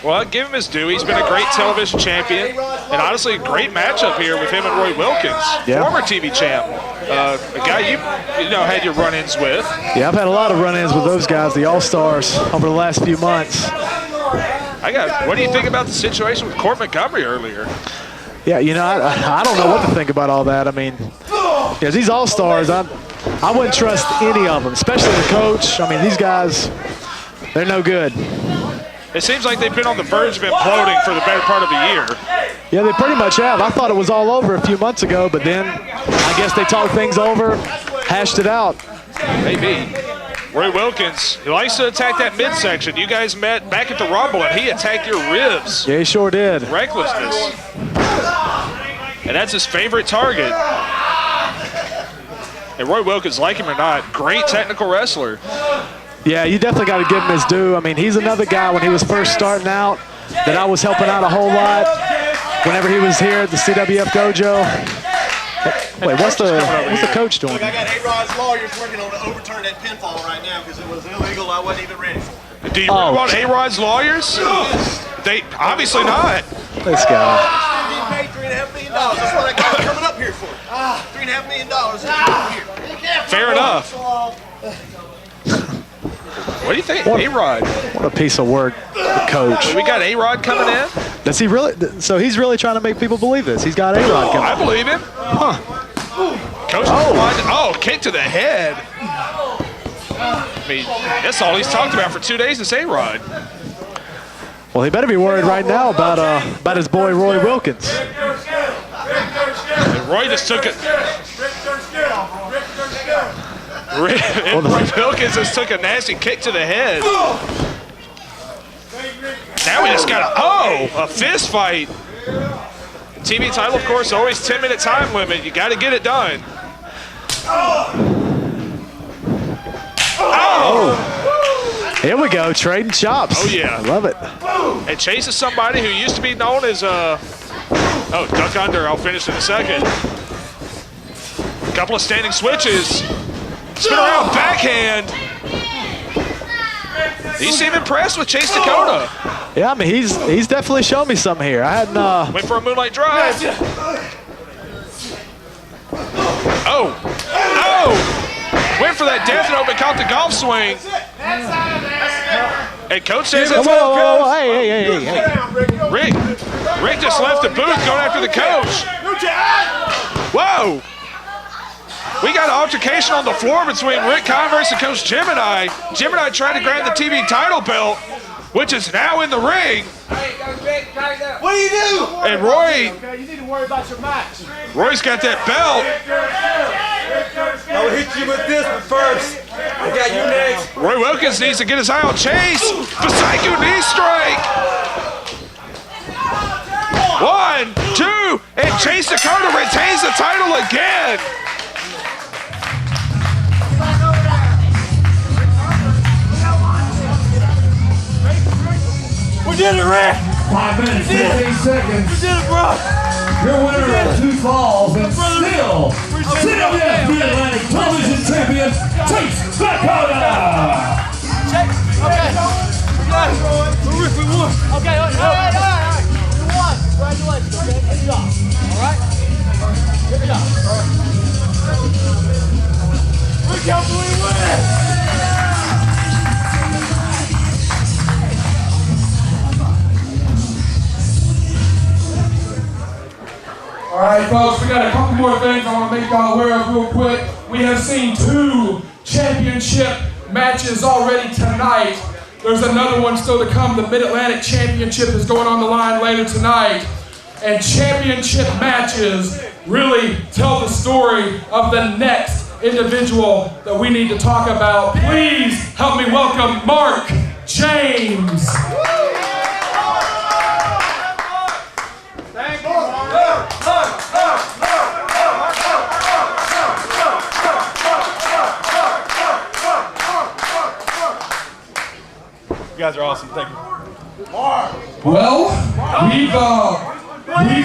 Well, give him his due. He's been a great television champion, and honestly, a great matchup here with him and Roy Wilkins, former TV champ, a guy you had your run-ins with. Yeah, I've had a lot of run-ins with those guys, the All-Stars, over the last few months. What do you think about the situation with Court Montgomery earlier? Yeah, I don't know what to think about all that. I mean, these All-Stars, I wouldn't trust any of them, especially the coach. I mean, these guys, they're no good. It seems like they've been on the verge of imploding for the better part of the year. Yeah, they pretty much have. I thought it was all over a few months ago, but then I guess they talked things over, hashed it out. Maybe. Roy Wilkins, he likes to attack that midsection. You guys met back at the Rumble, and he attacked your ribs. Yeah, he sure did. Recklessness. And that's his favorite target. And Roy Wilkins, like him or not, great technical wrestler. Yeah, you definitely got to give him his due. I mean, he's another guy when he was first starting out that I was helping out a whole lot whenever he was here at the CWF Dojo. Wait, what's the coach doing? Look, I got A-Rod's lawyers working on to overturn that pinfall right now because it was illegal. I wasn't even ready. Do you really want A-Rod's lawyers? They obviously not. This guy. He paid $3.5 million. That's what I got coming up here for. $3.5 million. Fair enough. What do you think, A-Rod? What a piece of work, the coach. We got A-Rod coming in? Does he really? So he's really trying to make people believe this. He's got A-Rod coming. I believe him. Huh. Coach, kick to the head. I mean, that's all he's talked about for 2 days is A-Rod. Well, he better be worried right now about his boy Roy Wilkins. And Roy just took it. Roy Wilkins just took a nasty kick to the head. Now we just got a fist fight. TV title, of course, always 10-minute time limit. You got to get it done. Oh! Here we go, trading chops. Oh, yeah. I love it. And Chase is somebody who used to be known as duck under. I'll finish in a second. A couple of standing switches. Spin around backhand. You seem impressed with Chase Dakota. Yeah, I mean, he's definitely shown me something here. I hadn't. Went for a moonlight drive. Oh! Went for that death note, but caught the golf swing. And coach says it's whoa, hey. Rick just left the booth going after the coach. Whoa! We got an altercation on the floor between Rick Converse and Coach Gemini. Gemini tried to grab the TV title belt, which is now in the ring. What do you do? And Roy, You need to worry about your match. Roy's got that belt. I will hit you with this one first. I got you next. Roy Wilkins needs to get his eye on Chase. Psycho knee strike. 1, 2, and Chase Dakota retains the title again. We did it, Rick. 5 minutes, 15 seconds. We did it, bro. Your winner of 2 falls and still CWF Mid-Atlantic Television Champion Chase Dakota. Okay. We got it. Rick, we won. Okay, all right. You won. Congratulations, okay? Good job. All right? Good job. We can't believe it. All right, folks, we got a couple more things I want to make y'all aware of real quick. We have seen 2 championship matches already tonight. There's another one still to come. The Mid-Atlantic Championship is going on the line later tonight. And championship matches really tell the story of the next individual that we need to talk about. Please help me welcome Mark James. Thank you, You guys are awesome. Thank you. Well, we've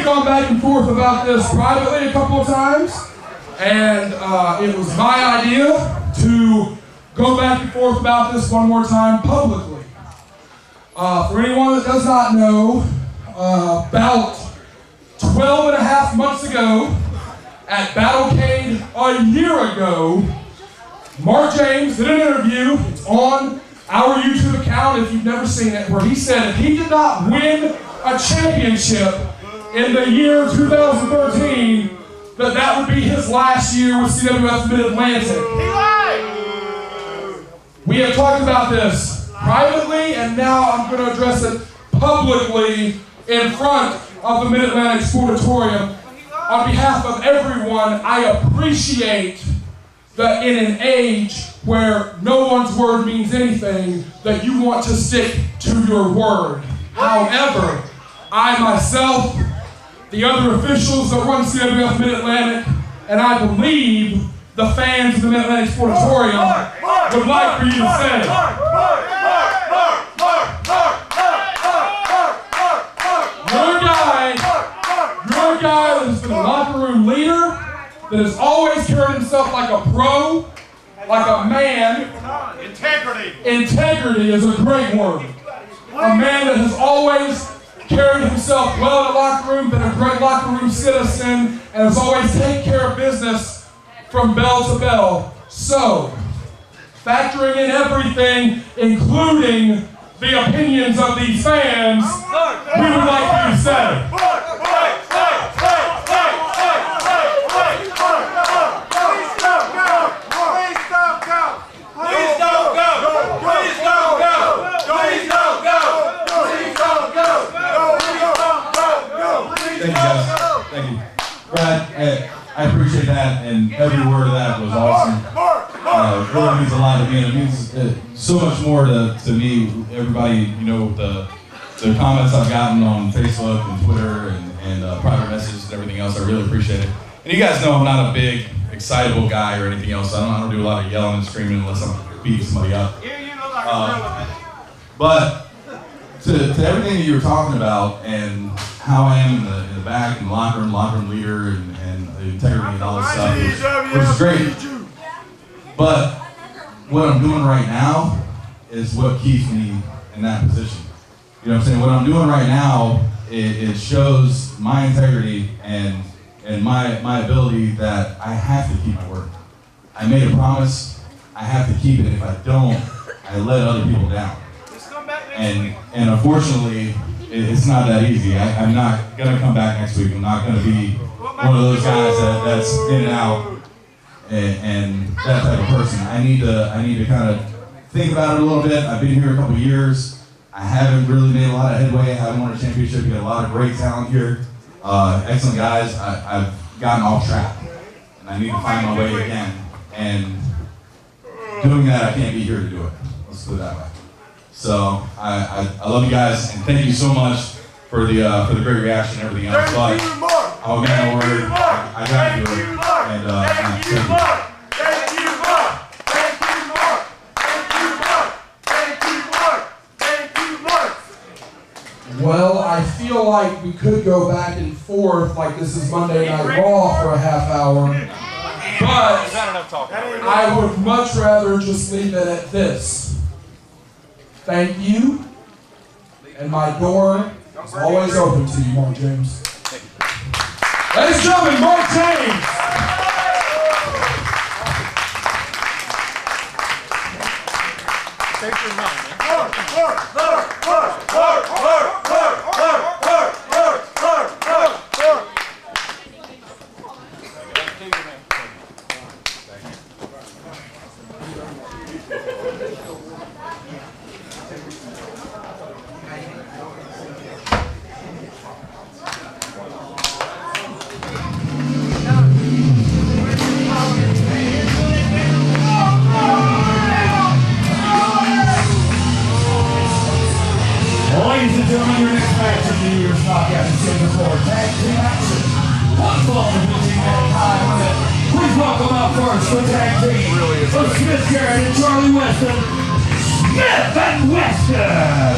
gone back and forth about this privately a couple of times, and it was my idea to go back and forth about this one more time publicly. For anyone that does not know, about 12 and a half months ago at Battlecade a year ago, Mark James did an interview. It's on our YouTube account if you've never seen it, where he said if he did not win a championship in the year 2013, that would be his last year with CWF Mid-Atlantic. We have talked about this privately, and now I'm going to address it publicly in front of the Mid-Atlantic Sportatorium. On behalf of everyone, I appreciate that in an age where no one's word means anything, that you want to stick to your word. However, I myself, the other officials that run CWF Mid-Atlantic, and I believe the fans of the Mid-Atlantic Sportatorium would like for you to say, you're a guy that has been a locker room leader, that has always carried himself like a pro, like a man. Integrity is a great word. A man that has always carried himself well in the locker room, been a great locker room citizen, and has always taken care of business from bell to bell. So, factoring in everything, including the opinions of these fans, we would like you to say, Thank you, guys. Thank you. Brad, I appreciate that, and every word of that was awesome. It really means a lot to me, and it means so much more to me. Everybody, you know, the comments I've gotten on Facebook and Twitter and private messages and everything else, I really appreciate it. And you guys know I'm not a big, excitable guy or anything else. I don't do a lot of yelling and screaming unless I'm beating somebody up. But to everything that you were talking about and how I am in the back and locker room leader and the integrity and all this stuff, which is great. But what I'm doing right now is what keeps me in that position. You know what I'm saying? What I'm doing right now, it shows my integrity and my ability that I have to keep my word. I made a promise, I have to keep it. If I don't, I let other people down. And unfortunately, it's not that easy. I'm not gonna come back next week. I'm not gonna be one of those guys that's in and out and that type of person. I need to kind of think about it a little bit. I've been here a couple years. I haven't really made a lot of headway. I haven't won a championship. We got a lot of great talent here. Excellent guys. I've gotten off track, and I need to find my way again. And doing that, I can't be here to do it. Let's put it that way. So I love you guys, and thank you so much for the great reaction and everything else. But I'm a man of word. I got to do it. And thank you. Well, I feel like we could go back and forth like this is Monday Night Raw for a half hour, but I would much rather just leave it at this. Thank you, and my door is always open to you, Mark James. Ladies and gentlemen, Mark James. Take your mind, man. Ladies and gentlemen, your next match in the year's knockout is scheduled for tag team action. One fall to 15-minute time limit. Please welcome out first the tag team of Smith, Garrett, and Charlie Weston. Smith and Weston!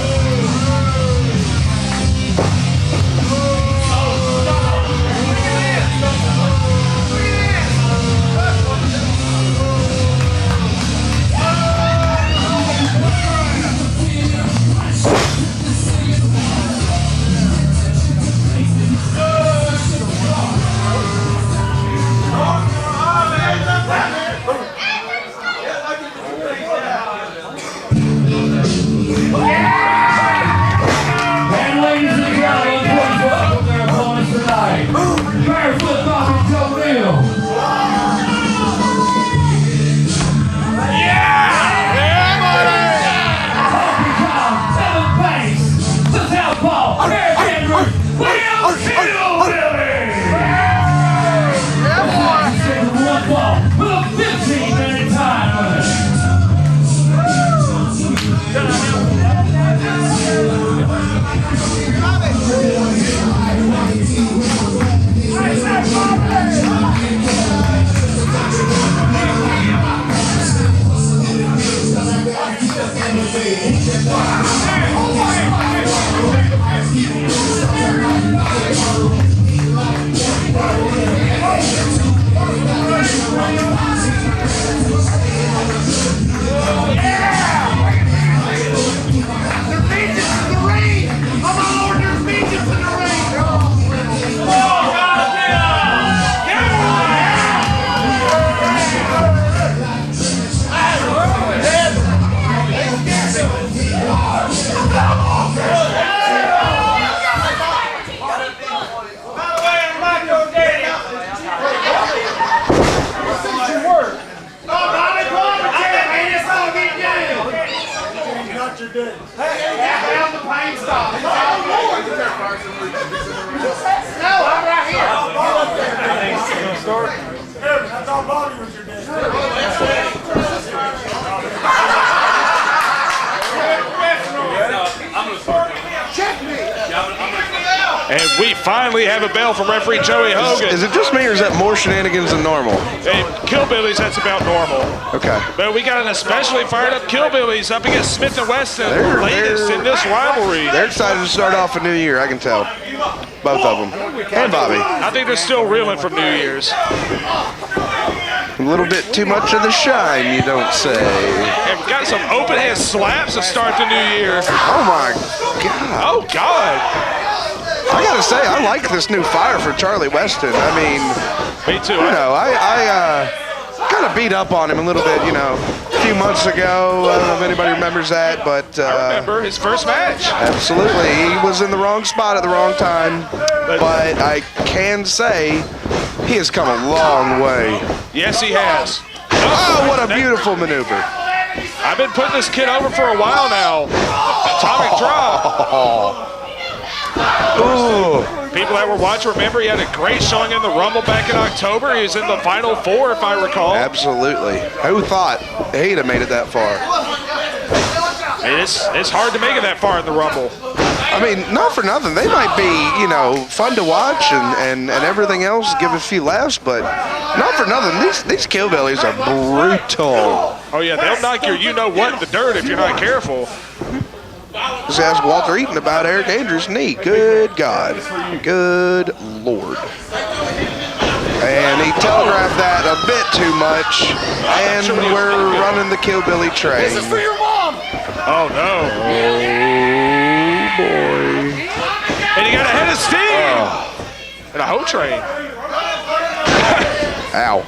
And we finally have a bell from referee Joey Hogan. Is it just me, or is that more shenanigans than normal? Hey, Killbillies, that's about normal. Okay. But we got an especially fired up Killbillies up against Smith and Weston, latest in this rivalry. They're excited to start off a new year, I can tell. Both of them. And Bobby. I think they're still reeling from New Year's. A little bit too much of the shine, you don't say. And we got some open hand slaps to start the new year. Oh my God. Oh God. I gotta say, I like this new fire for Charlie Weston. I mean, me too. You know, I kind of beat up on him a little bit, you know, a few months ago. I don't know if anybody remembers that, but I remember his first match. Absolutely, he was in the wrong spot at the wrong time. But I can say he has come a long way. Yes, he has. Oh, what a beautiful maneuver! I've been putting this kid over for a while now. Atomic drop. Ooh. People that were watching remember he had a great showing in the Rumble back in October. He was in the Final Four, if I recall. Absolutely. Who thought he'd have made it that far? It's hard to make it that far in the Rumble. I mean, not for nothing. They might be, you know, fun to watch and everything else, give a few laughs, but not for nothing. These Killbillies are brutal. Oh, yeah, they'll knock your you-know-what in the dirt if you're not careful. Just ask Walter Eaton about Aric Andrews' knee. Good God. Good Lord. And he telegraphed that a bit too much, and we're running the Killbilly train. This is for your mom. Oh, no. Oh, boy. And he got a head of steam. And a hoe train. Ow.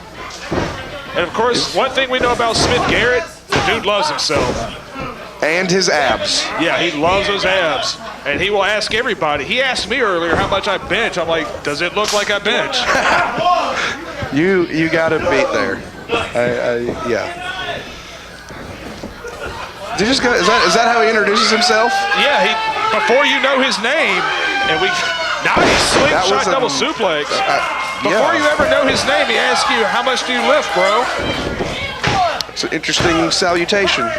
And, of course, one thing we know about Smith Garrett, the dude loves himself. And his abs. Yeah, he loves those abs. And he will ask everybody. He asked me earlier how much I bench. I'm like, does it look like I bench? You got him beat there. Yeah. Did you just go, is that how he introduces himself? Yeah, before you know his name, and nice slingshot double suplex. Before you ever know his name, he asks you, how much do you lift, bro? It's an interesting salutation.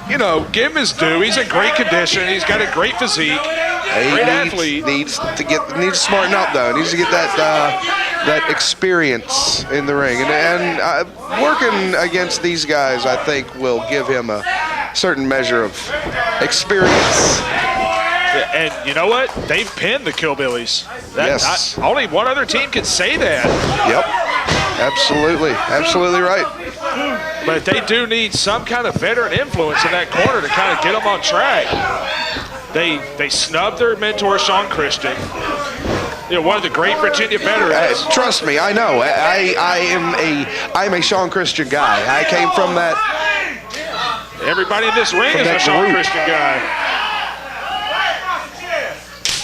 You know, give him his due. He's in great condition. He's got a great physique. Great athlete. Needs to smarten up though. Needs to get that experience in the ring, and working against these guys, I think, will give him a certain measure of experience. Yeah, and you know what? They've pinned the Killbillies. Yes. Only one other team can say that. Yep. Absolutely right. But they do need some kind of veteran influence in that corner to kind of get them on track. They snubbed their mentor, Sean Christian. You know, one of the great Virginia veterans. Trust me, I know. I'm a Sean Christian guy. I came from that. Everybody in this ring is a Sean Christian guy.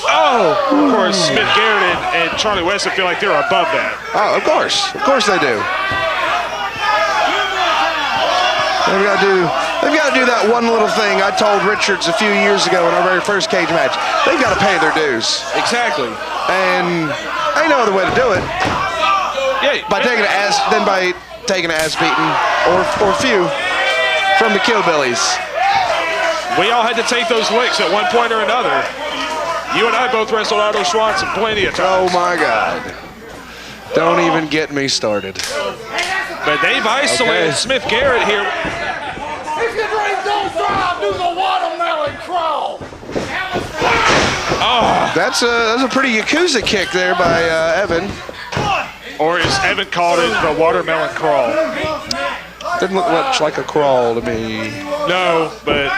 Oh, of course, Smith Garrett and Charlie Weston feel like they're above that. Oh, of course they do. They've got to do that one little thing I told Richards a few years ago in our very first cage match. They've got to pay their dues. Exactly. And ain't no other way to do it. Yeah. By taking an ass beating or few from the Killbillies. We all had to take those licks at one point or another. You and I both wrestled Otto Swanson plenty of times. Oh my God. Don't even get me started. But they've isolated Smith Garrett here. If your dreams don't drive, do the watermelon crawl. Oh. That's a pretty Yakuza kick there by Evan. Or as Evan called it, the watermelon crawl. Didn't look much like a crawl to me. No, but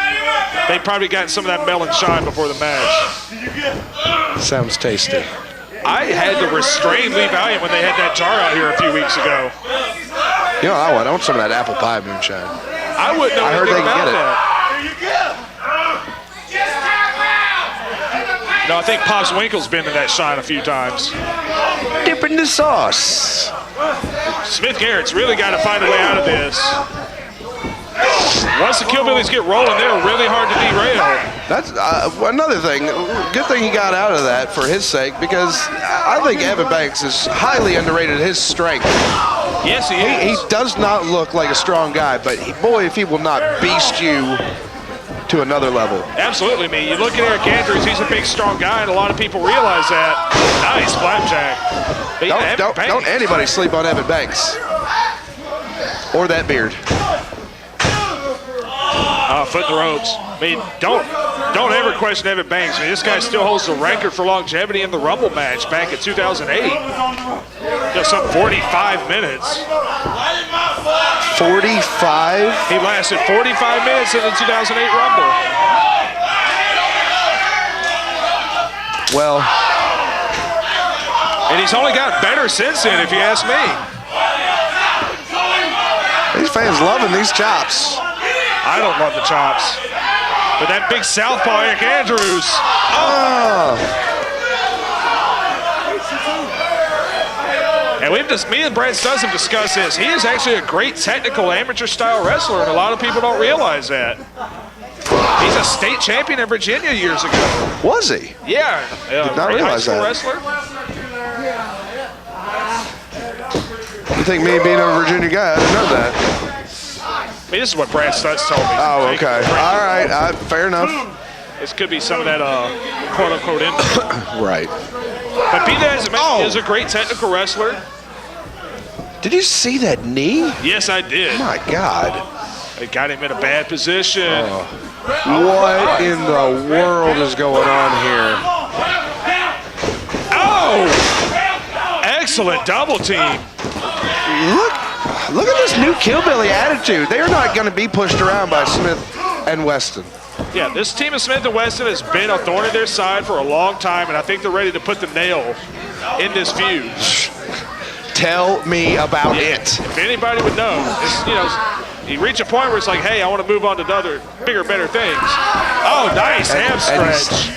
they probably got some of that melon shine before the match. Sounds tasty. I had to restrain Lee Valiant when they had that jar out here a few weeks ago. You know, I want some of that apple pie moonshine. I wouldn't know anything about that. No, I think Pops Winkle's been in that shine a few times. Dipping the sauce. Smith Garrett's really got to find a way out of this. Once the Killbillies get rolling, they're really hard to derail. That's another thing. Good thing he got out of that for his sake, because I think Evan Banks is highly underrated his strength. Yes, he is. He does not look like a strong guy, but boy, if he will not beast you to another level. Absolutely, me. You look at Aric Andrews, he's a big, strong guy, and a lot of people realize that. Nice flapjack. Don't anybody sleep on Evan Banks. Or that beard. foot in the ropes. I mean, don't ever question Evan Banks. I mean, this guy still holds the record for longevity in the Rumble match back in 2008. Just some 45 minutes. 45? He lasted 45 minutes in the 2008 Rumble. Well. And he's only gotten better since then, if you ask me. These fans loving these chops. I don't love the chops. But that big southpaw, Eric Andrews. Oh. And me and Brad Stubbs have discussed this. He is actually a great technical amateur style wrestler, and a lot of people don't realize that. He's a state champion in Virginia years ago. Was he? Yeah. Did not realize that. Wrestler. You think me being a Virginia guy, I didn't know that. I mean, this is what Brad Stutz told me. Oh, okay. All right. Fair enough. This could be some of that quote-unquote info. Right. But be that as it may, he is a great technical wrestler. Did you see that knee? Yes, I did. Oh, my God. They got him in a bad position. What in the world is going on here? Oh! Excellent double team. Look at this new Killbilly attitude. They are not going to be pushed around by Smith and Weston. Yeah, this team of Smith and Weston has been a thorn in their side for a long time, and I think they're ready to put the nail in this feud. Tell me about it. If anybody would know, you reach a point where it's like, hey, I want to move on to other bigger, better things. Oh, nice ham stretch.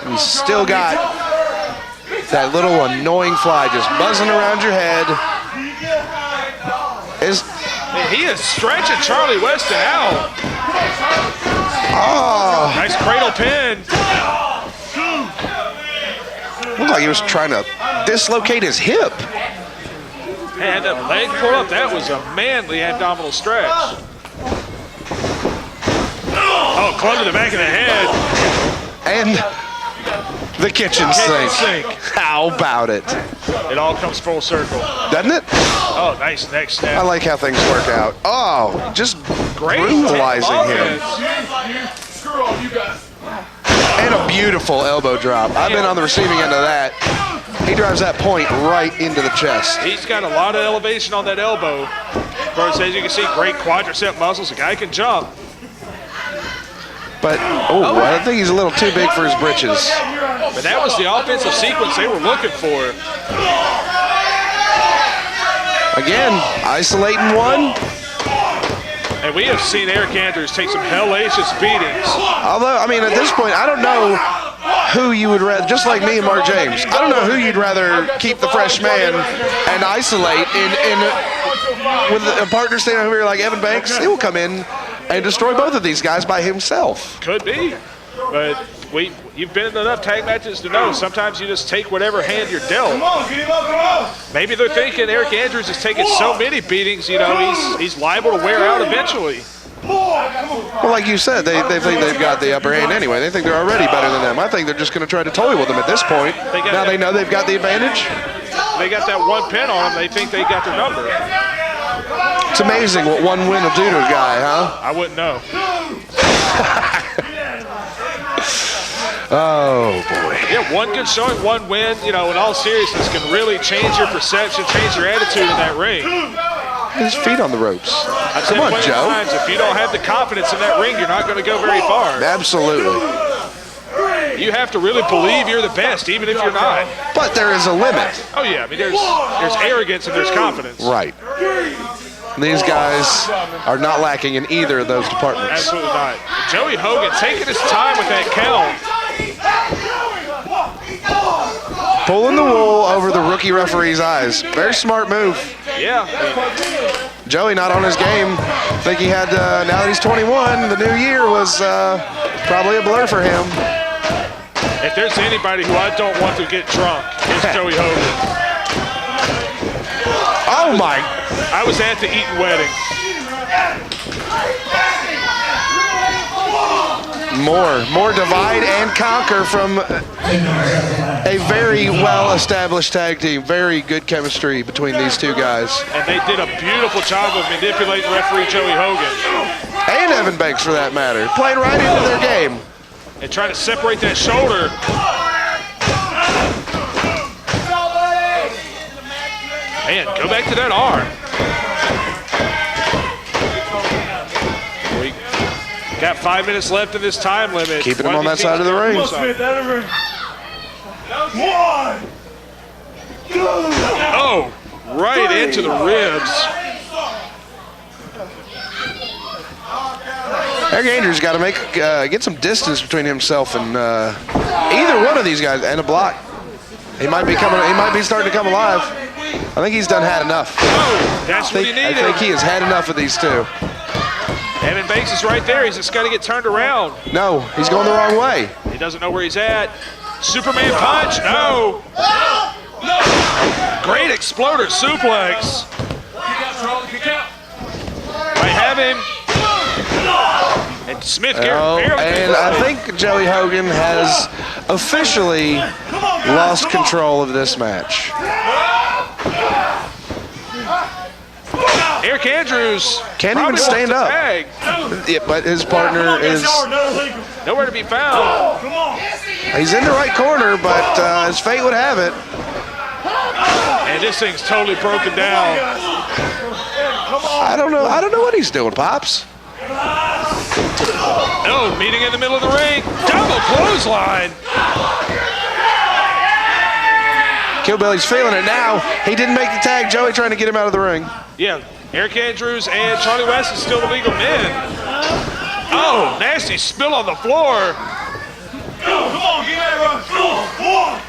And he's still got that little annoying fly just buzzing around your head. He is stretching Charlie Weston out. Oh. Nice cradle pin. Looked like he was trying to dislocate his hip. And that leg pull up, that was a manly abdominal stretch. Oh, club to the back of the head. And the kitchen sink. How about it? It all comes full circle. Doesn't it? Oh, nice neck snap. I like how things work out. Oh, just great brutalizing him. And a beautiful elbow drop. I've been on the receiving end of that. He drives that point right into the chest. He's got a lot of elevation on that elbow. Of course, as you can see, great quadricep muscles. The guy can jump. But, I think he's a little too big for his britches. But that was the offensive sequence they were looking for. Again, isolating one. And we have seen Eric Andrews take some hellacious beatings. Although, I mean, at this point, I don't know who you would rather, just like me and Mark James, I don't know who you'd rather keep the fresh man and isolate with a partner standing over here like Evan Banks. He will come in and destroy both of these guys by himself. Could be. But you've been in enough tag matches to know sometimes you just take whatever hand you're dealt. Maybe they're thinking Eric Andrews is taking so many beatings, he's liable to wear out eventually. Well, like you said, they think they've got the upper hand anyway. They think they're already better than them. I think they're just going to try to toy with them at this point. Now they know they've got the advantage. They got that one pin on them. They think they got their number. It's amazing what one win will do to a guy, huh? I wouldn't know. Oh, boy. Yeah, one good showing, one win, in all seriousness, can really change your perception, change your attitude in that ring. His feet on the ropes. Come on, Joe. Times, if you don't have the confidence in that ring, you're not going to go very far. Absolutely. You have to really believe you're the best, even if you're not. But there is a limit. Oh, yeah. I mean, there's arrogance and there's confidence. Right. These guys are not lacking in either of those departments. Absolutely not. Joey Hogan taking his time with that count. Pulling the wool over the rookie referee's eyes. Very smart move. Yeah. Joey not on his game. I think he had, now that he's 21, the new year was probably a blur for him. If there's anybody who I don't want to get drunk, it's Joey Hogan. Oh, my. I was at the Eaton wedding. More divide and conquer from a very well-established tag team. Very good chemistry between these two guys. And they did a beautiful job of manipulating referee Joey Hogan. And Evan Banks, for that matter. Playing right into their game. And trying to separate that shoulder. Man, go back to that arm. We got 5 minutes left in this time limit. Keeping him on that side of the ring. Oh, right into the ribs. Eric Andrews got to get some distance between himself and either one of these guys, and a block. He might be starting to come alive. I think he's had enough. That's what he needed. I think he has had enough of these two. Evan Banks is right there. He's just got to get turned around. No, he's going the wrong way. He doesn't know where he's at. Superman punch. No. Great exploder suplex. Might have him. And Smith Garrett barely. And I think Joey Hogan has officially lost control of this match. Aric Andrews can't even stand up. Yeah, but his partner is nowhere to be found. He's in the right corner, but his fate would have it. And this thing's totally broken down. I don't know what he's doing, Pops. No, meeting in the middle of the ring. Double clothesline. Killbillies feeling it now. He didn't make the tag. Joey trying to get him out of the ring. Yeah, Aric Andrews and Charlie West is still the legal men. Oh, nasty spill on the floor. Come on, get that run. 1,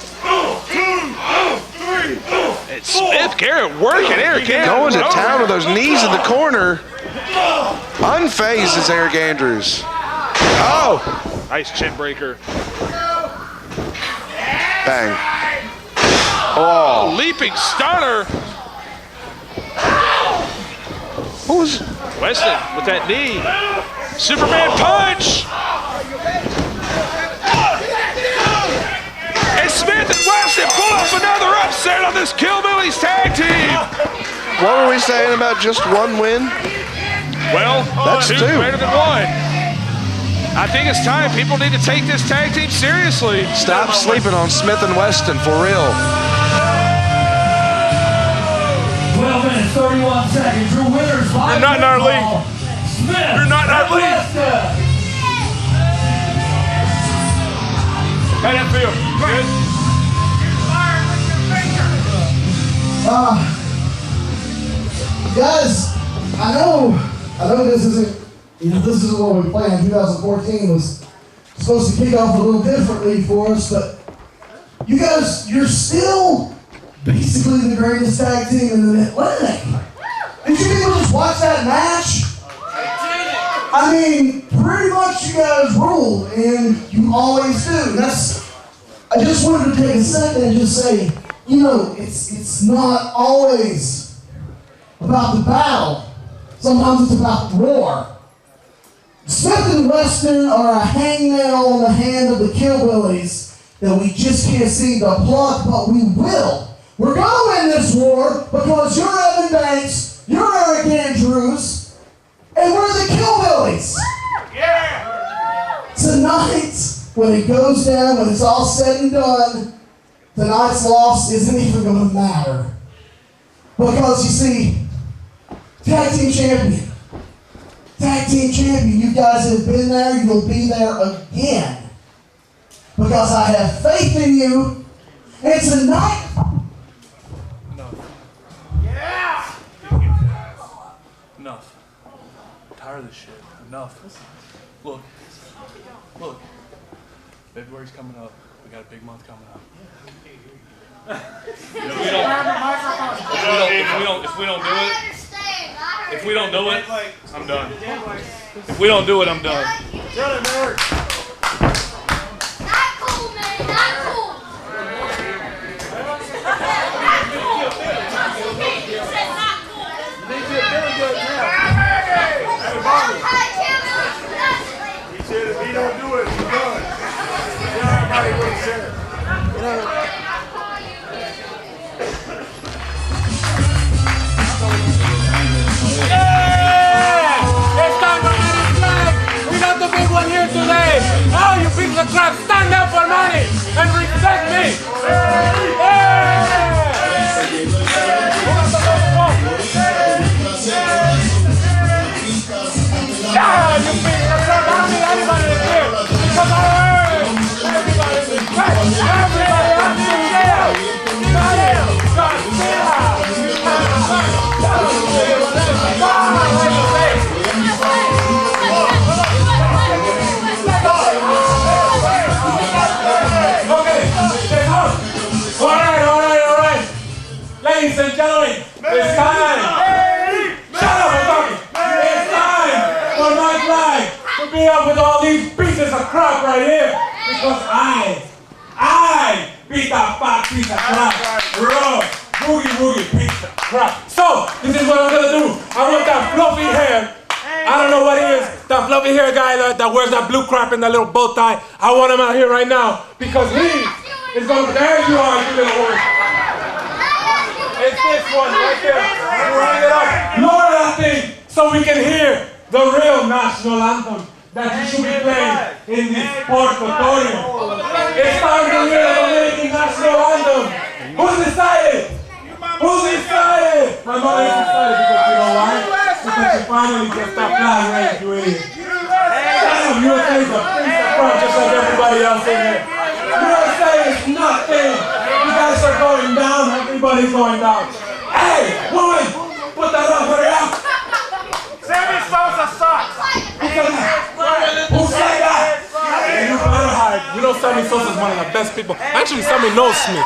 2, 3. And Smith Garrett working Aric Andrews. Going to town with those knees in the corner. Unfazed is Aric Andrews. Oh! Nice chin breaker. Bang. Oh, leaping stunner. Who was Weston with that knee. Superman punch. And Smith and Weston pull off another upset on this Killbillies tag team. What were we saying about just one win? Well, that's two's two. Greater than one. I think it's time people need to take this tag team seriously. Stop sleeping on Smith and Weston, for real. 12 minutes, 31 seconds. Your winners by You're not in our league. Smith. You're not in our league. How that feel? Good? Guys, I know this isn't what we planned. 2014 was supposed to kick off a little differently for us, but you guys, you're still basically the greatest tag team in the Mid-Atlantic. Did you people just watch that match? I mean, pretty much you guys rule, and you always do. I just wanted to take a second and just say, it's not always about the battle. Sometimes it's about the war. Smith and Weston are a hangnail on the hand of the Killbillies that we just can't seem to pluck, but we will. We're going to win this war because you're Evan Banks, you're Aric Andrews, and we're the Killbillies. Yeah! Tonight, when it goes down, when it's all said and done, tonight's loss isn't even going to matter. Because you see, tag team champion, you guys have been there, you'll be there again. Because I have faith in you, and tonight, Enough. I'm tired of this shit. Enough. Look. February's coming up. We got a big month coming up. If we don't do it, I'm done. If we don't do it, I'm done. Tell him, Eric. Not cool, man. Not cool. He said if he don't do it, he's done. Tell everybody what he said. It's time for Yeah, you beat it. I don't need anybody to hear. Because I heard everybody was great. Everybody out there. All right. Ladies and gentlemen, it's time. Shut up, I'm talking. It's time for my flag to be up with all these pieces of crap right here. Because I beat that fat piece of crap. Raw, boogie piece of crap. So, this is what I'm gonna do. I want that fluffy hair. I don't know what he is. That fluffy hair guy that wears that blue crap and that little bow tie. I want him out here right now because he is gonna. There you are, you little horse. It's this one right there. Bring it up. Lower that thing so we can hear the real national anthem that you should be playing in this Sportatorium. It's time to hear the American national anthem. Who's excited? Who's excited? My mother is excited because you know why? Because she finally gets that flag right, you idiot. Damn, USA is a piece of crap just like everybody else in here. USA is nothing. You guys are going down, everybody's going down. Hey, woman, put that up, hurry up. Sammy Sosa sucks. Who said that? You better hide. You know Sammy Sosa is one of the best people. Actually, Sammy knows me.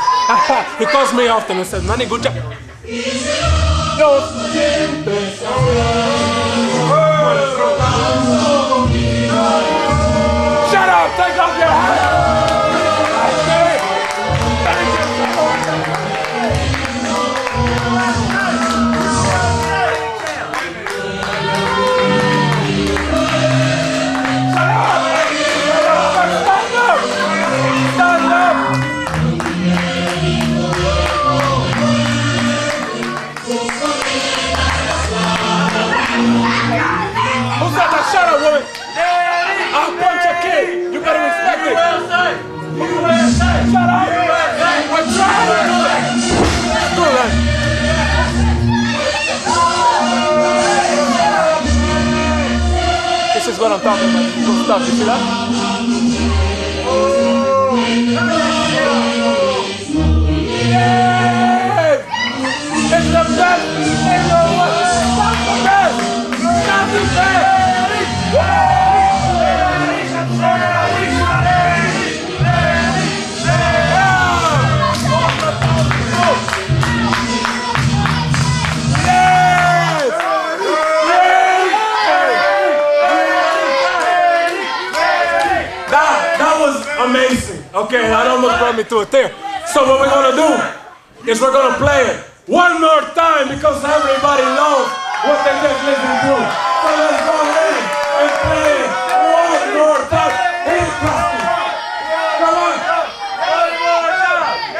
He calls me often and says, Manny, good job. Shut up! Take off your hat! Shut up, woman! I'll punch a kid! You better respect it! Shut up! We're trying! Do that! This is what I'm talking about. Cool stuff, you see that? Yeah! It's the best! It's the what? Stop the best! Stop the best! That was amazing. Okay, that almost brought me to a tear. So what we're gonna do is we're gonna play it one more time because everybody knows what they just listened to. So let's go ahead and play it one more time. Hey, Krusty. Come on. One more time.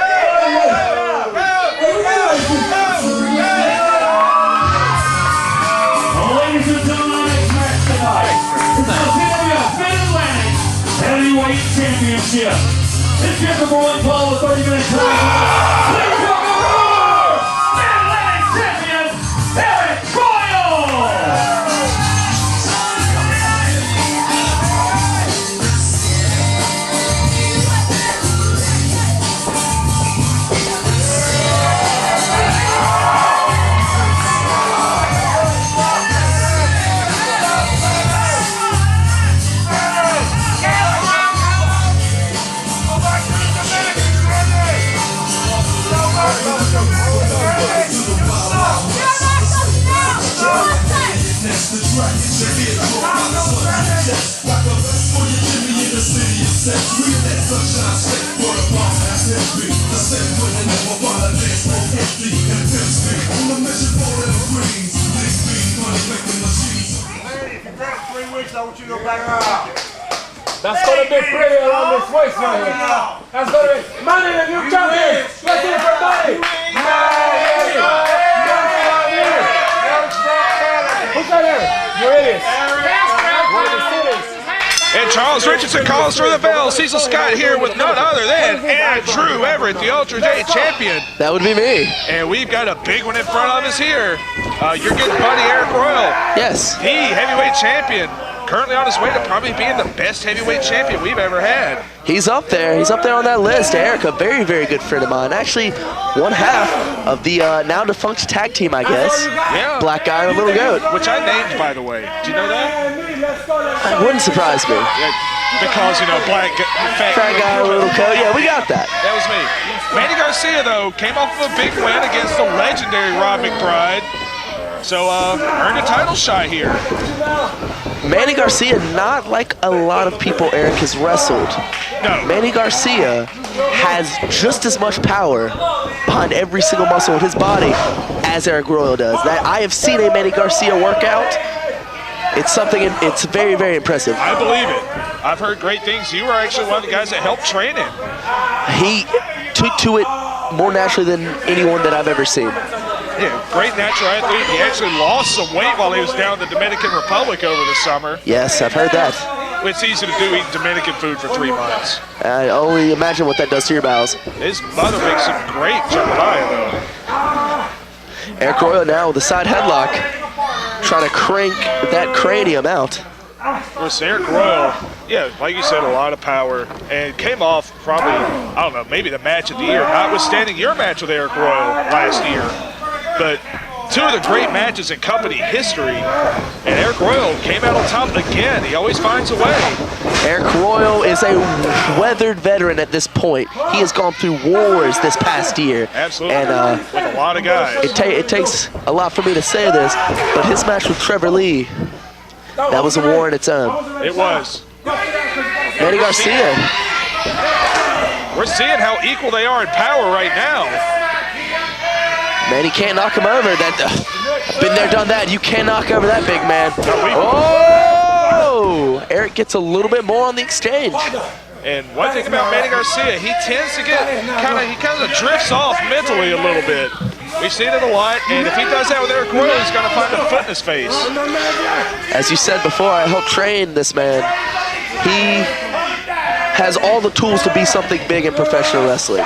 Ladies and gentlemen, next match tonight is the CWF Mid-Atlantic Heavyweight Championship. It's your number one ball with 30-minute time. Please welcome our Mid-Atlantic champion, Aric. That's gonna be pretty around this waist right here. That's gonna be Manny, the new champion. Let's hear it for Manny. Who's that there? You idiots. One of the cities. And Charles Richardson calls for the bell. Cecil Scott here with none other than Andrew Everett, the Ultra J champion. That would be me. And we've got a big one in front of us here. You're getting buddy Aric Royal. Yes. The heavyweight champion. Currently on his way to probably being the best heavyweight champion we've ever had. He's up there. He's up there on that list. Aric, a very, very good friend of mine. Actually, one half of the now defunct tag team, I guess. Yeah. Black Guy and Little Goat. Which I named, by the way. Do you know that? It wouldn't surprise me. Yeah, because, you know, fat guy, Little Goat. Yeah, we got that. That was me. Manny Garcia, though, came off of a big win against the legendary Rob McBride. So, earned a title shot here. Manny Garcia, not like a lot of people Aric has wrestled. No. Manny Garcia has just as much power behind every single muscle in his body as Aric Royal does. That I have seen a Manny Garcia workout. It's something, it's very, very impressive. I believe it. I've heard great things. You were actually one of the guys that helped train him. He took to it more naturally than anyone that I've ever seen. Yeah, great natural athlete. He actually lost some weight while he was down in the Dominican Republic over the summer. Yes, I've heard that. It's easy to do eating Dominican food for 3 months. I only imagine what that does to your bowels. His mother makes some great jambalaya, though. Aric Royal now with the side headlock, trying to crank that cranium out. Of course, Aric Royal, yeah, like you said, a lot of power, and came off probably, I don't know, maybe the match of the year, notwithstanding your match with Aric Royal last year. But 2 of the great matches in company history, and Aric Royal came out on top again. He always finds a way. Aric Royal is a weathered veteran at this point. He has gone through wars this past year. Absolutely, and, with a lot of guys. It takes a lot for me to say this, but his match with Trevor Lee, that was a war in its own. It was. Manny Garcia. We're seeing how equal they are in power right now. Manny can't knock him over. Been there, done that. You can't knock over that big man. Oh! Aric gets a little bit more on the exchange. And one thing about Manny Garcia, he tends to get he kind of drifts off mentally a little bit. We've seen it a lot, and if he does that with Aric Royal, he's going to find a foot in his face. As you said before, I helped train this man. He has all the tools to be something big in professional wrestling.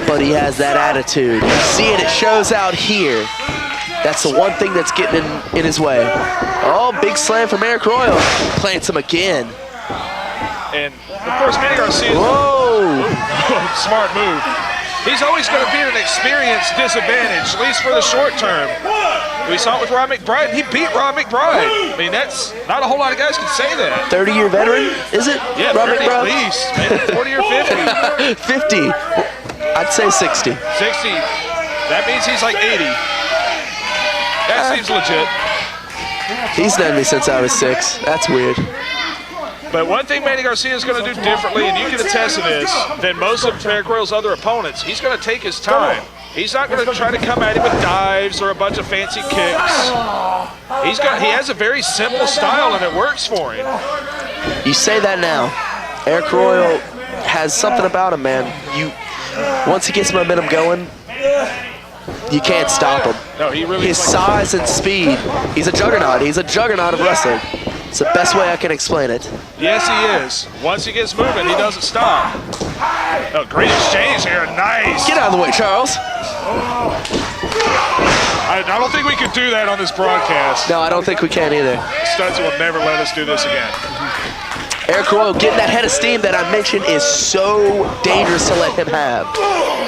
But he has that attitude. You see it, it shows out here. That's the one thing that's getting in his way. Oh, big slam from Aric Royal. Plants him again. And, of course, Manny Garcia. Whoa! Smart move. He's always going to be at an experience disadvantage, at least for the short term. We saw it with Rob McBride. He beat Rob McBride. I mean, that's not a whole lot of guys can say that. 30-year veteran, is it? Yeah, Rob 30 McBride? at least. Maybe 40 or 50. 50. I'd say 60. 60. That means he's like 80. That seems legit. He's known me since I was 6. That's weird. But one thing Manny Garcia is going to do differently, and you can attest to this, than most of Aric Royal's other opponents, he's going to take his time. He's not going to try to come at him with dives or a bunch of fancy kicks. He has a very simple style, and it works for him. You say that now. Aric Royal has something about him, man. Once he gets momentum going, you can't stop him. No, he really His size and speed, he's a juggernaut. He's a juggernaut of wrestling. It's the best way I can explain it. Yes, he is. Once he gets moving, he doesn't stop. Oh, great exchange here. Nice. Get out of the way, Charles. I don't think we could do that on this broadcast. No, I don't think we can either. Studs will never let us do this again. Aric Royal getting that head of steam that I mentioned is so dangerous to let him have.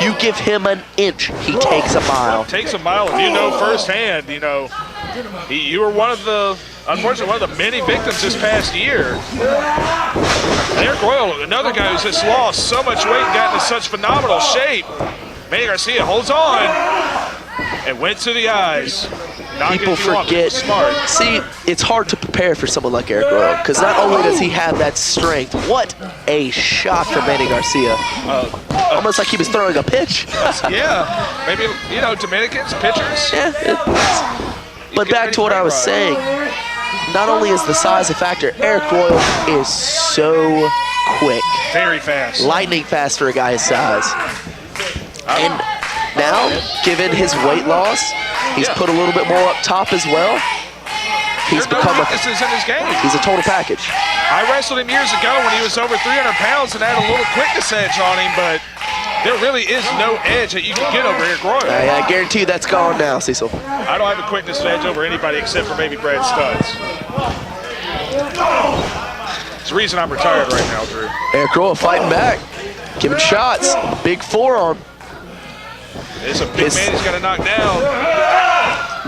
You give him an inch, he takes a mile. Takes a mile. If you know firsthand, you know, you were unfortunately, one of the many victims this past year. Aric Royal, another guy who's just lost so much weight and gotten in such phenomenal shape. Manny Garcia holds on and went to the eyes. People forget. See, it's hard to prepare for someone like Aric Royal because not only does he have that strength, what a shot from Manny Garcia. Almost like he was throwing a pitch. Yeah, maybe, you know, Dominicans, pitchers. Yeah. But back to what I was saying, not only is the size a factor, Aric Royal is so quick. Very fast. Lightning fast for a guy his size. And now, given his weight loss, he's put a little bit more up top as well. He's become weaknesses in his game. He's a total package. I wrestled him years ago when he was over 300 pounds and had a little quickness edge on him, but there really is no edge that you can get over Aric Royal. I guarantee you that's gone now, Cecil. I don't have a quickness edge over anybody except for maybe Brad Studs. It's the reason I'm retired right now, Drew. Aric Royal fighting back, giving shots, big forearm. It's a big man he's got to knock down.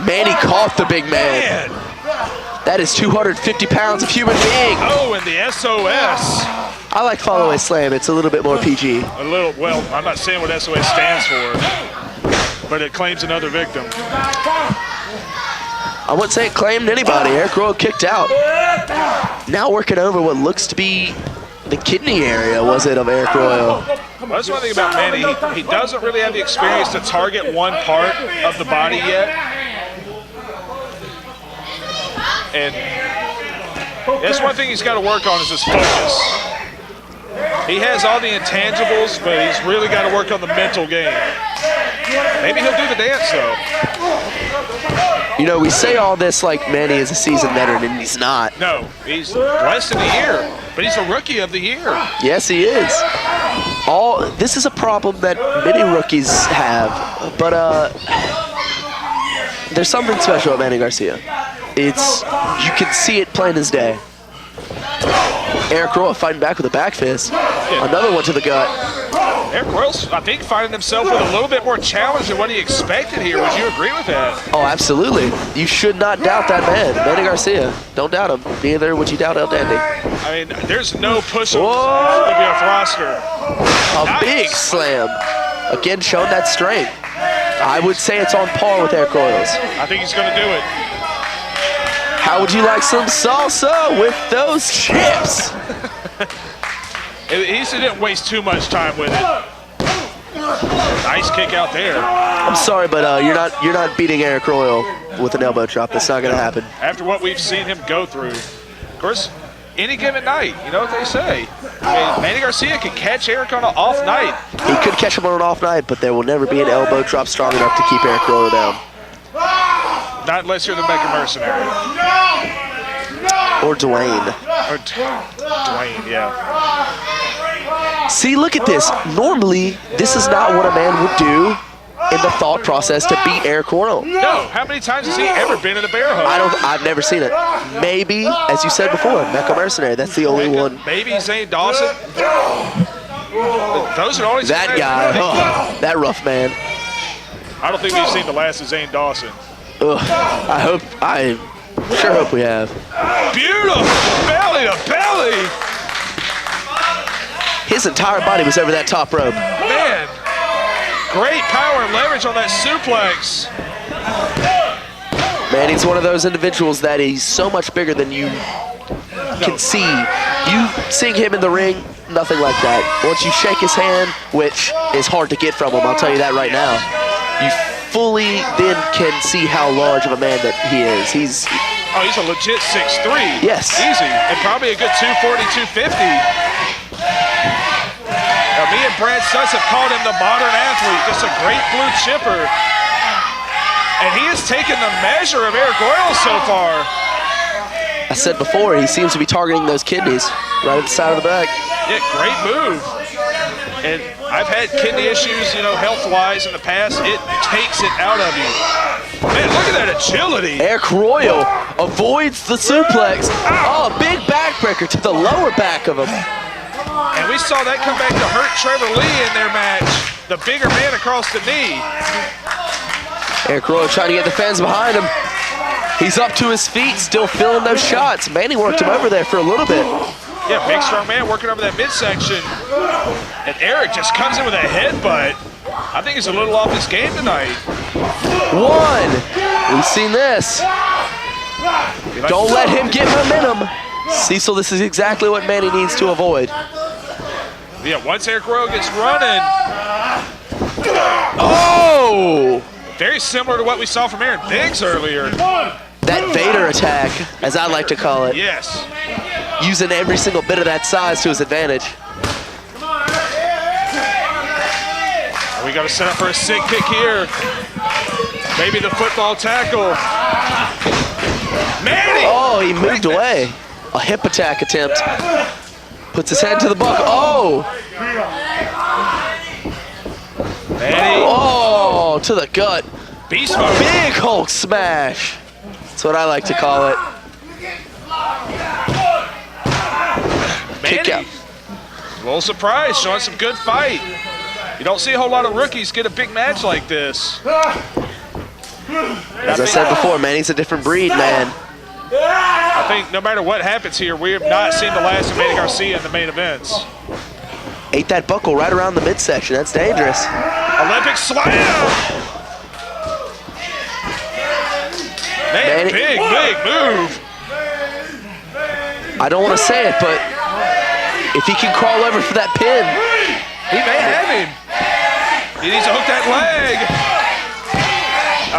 Manny caught the big man. That is 250 pounds of human being. Oh, and the SOS. I like follow away slam. It's a little bit more PG. A little, well, I'm not saying what SOS stands for, but it claims another victim. I wouldn't say it claimed anybody. Aric Royal kicked out. Now working over what looks to be the kidney area, was it, of Aric Royal? Well, that's one thing about Manny. He doesn't really have the experience to target one part of the body yet. And that's one thing he's got to work on is his focus. He has all the intangibles, but he's really got to work on the mental game. Maybe he'll do the dance, though. You know, we say all this like Manny is a seasoned veteran, and he's not. No, he's less than a year, but he's a rookie of the year. Yes, he is. This is a problem that many rookies have, but there's something special about Manny Garcia. You can see it plain as day. Aric Royal fighting back with a back fist. Another one to the gut. Aric Royal's, I think, finding himself with a little bit more challenge than what he expected here. Would you agree with that? Oh, absolutely. You should not doubt that man, Manny Garcia. Don't doubt him. Neither would you doubt El Dandy. I mean, there's no push on the CWF roster. A big slam. Again, showing that strength. I would say it's on par with Aric Royal's. I think he's going to do it. How would you like some salsa with those chips? He didn't waste too much time with it. Nice kick out there. I'm sorry, but you're not beating Aric Royal with an elbow drop. That's not going to happen. After what we've seen him go through, of course, any given night, you know what they say. I mean, Manny Garcia can catch Aric on an off night. He could catch him on an off night, but there will never be an elbow drop strong enough to keep Aric Royal down. Not unless you're the Mecha Mercenary. Or Dwayne. Or Dwayne, yeah. See, look at this. Normally, this is not what a man would do in the thought process to beat Aric Royal. No, how many times has he ever been in a bear hug? I've never seen it. Maybe, as you said before, Mecha Mercenary. That's the only one. Maybe Zane Dawson. Those are always that guy. Oh, that rough man. I don't think we've seen the last of Zane Dawson. Ugh, I sure hope we have. Beautiful belly to belly. His entire body was over that top rope. Man, great power and leverage on that suplex. Man, he's one of those individuals that he's so much bigger than you can see. You seeing him in the ring, nothing like that. Once you shake his hand, which is hard to get from him, I'll tell you that right now, you fully then can see how large of a man that he is. He's a legit 6'3". Yes. Easy. And probably a good 240, 250. Now, me and Brad Studs have called him the modern athlete, just a great blue chipper. And he has taken the measure of Aric Royal so far. I said before, he seems to be targeting those kidneys right at the side of the back. Yeah, great move. And I've had kidney issues, you know, health-wise in the past. It takes it out of you. Man, look at that agility. Aric Royal avoids the suplex. Oh, big backbreaker to the lower back of him. And we saw that come back to hurt Trevor Lee in their match. The bigger man across the knee. Aric Royal trying to get the fans behind him. He's up to his feet, still feeling those shots. Manny worked him over there for a little bit. Yeah, big strong man working over that midsection. And Aric just comes in with a headbutt. I think he's a little off his game tonight. One. We've seen this. Don't let him get momentum. Cecil, this is exactly what Manny needs to avoid. Yeah, once Aric Royal gets running. Oh! Very similar to what we saw from Aaron Biggs earlier. That Vader attack, as I like to call it. Yes. Using every single bit of that size to his advantage. We got to set up for a sick kick here. Maybe the football tackle. Manny! Oh, he moved away. A hip attack attempt. Puts his head to the buckle. Oh! Manny. Oh, to the gut. Beast mode. Big Hulk smash. That's what I like to call it. Kick out. Manny, a little surprised, showing some good fight. You don't see a whole lot of rookies get a big match like this. As I said before, Manny's a different breed, man. I think no matter what happens here, we have not seen the last of Manny Garcia in the main events. Ate that buckle right around the midsection. That's dangerous. Olympic slam! Man, Manny. big move. I don't want to say it, but if he can crawl over for that pin, He may have him. He needs to hook that leg.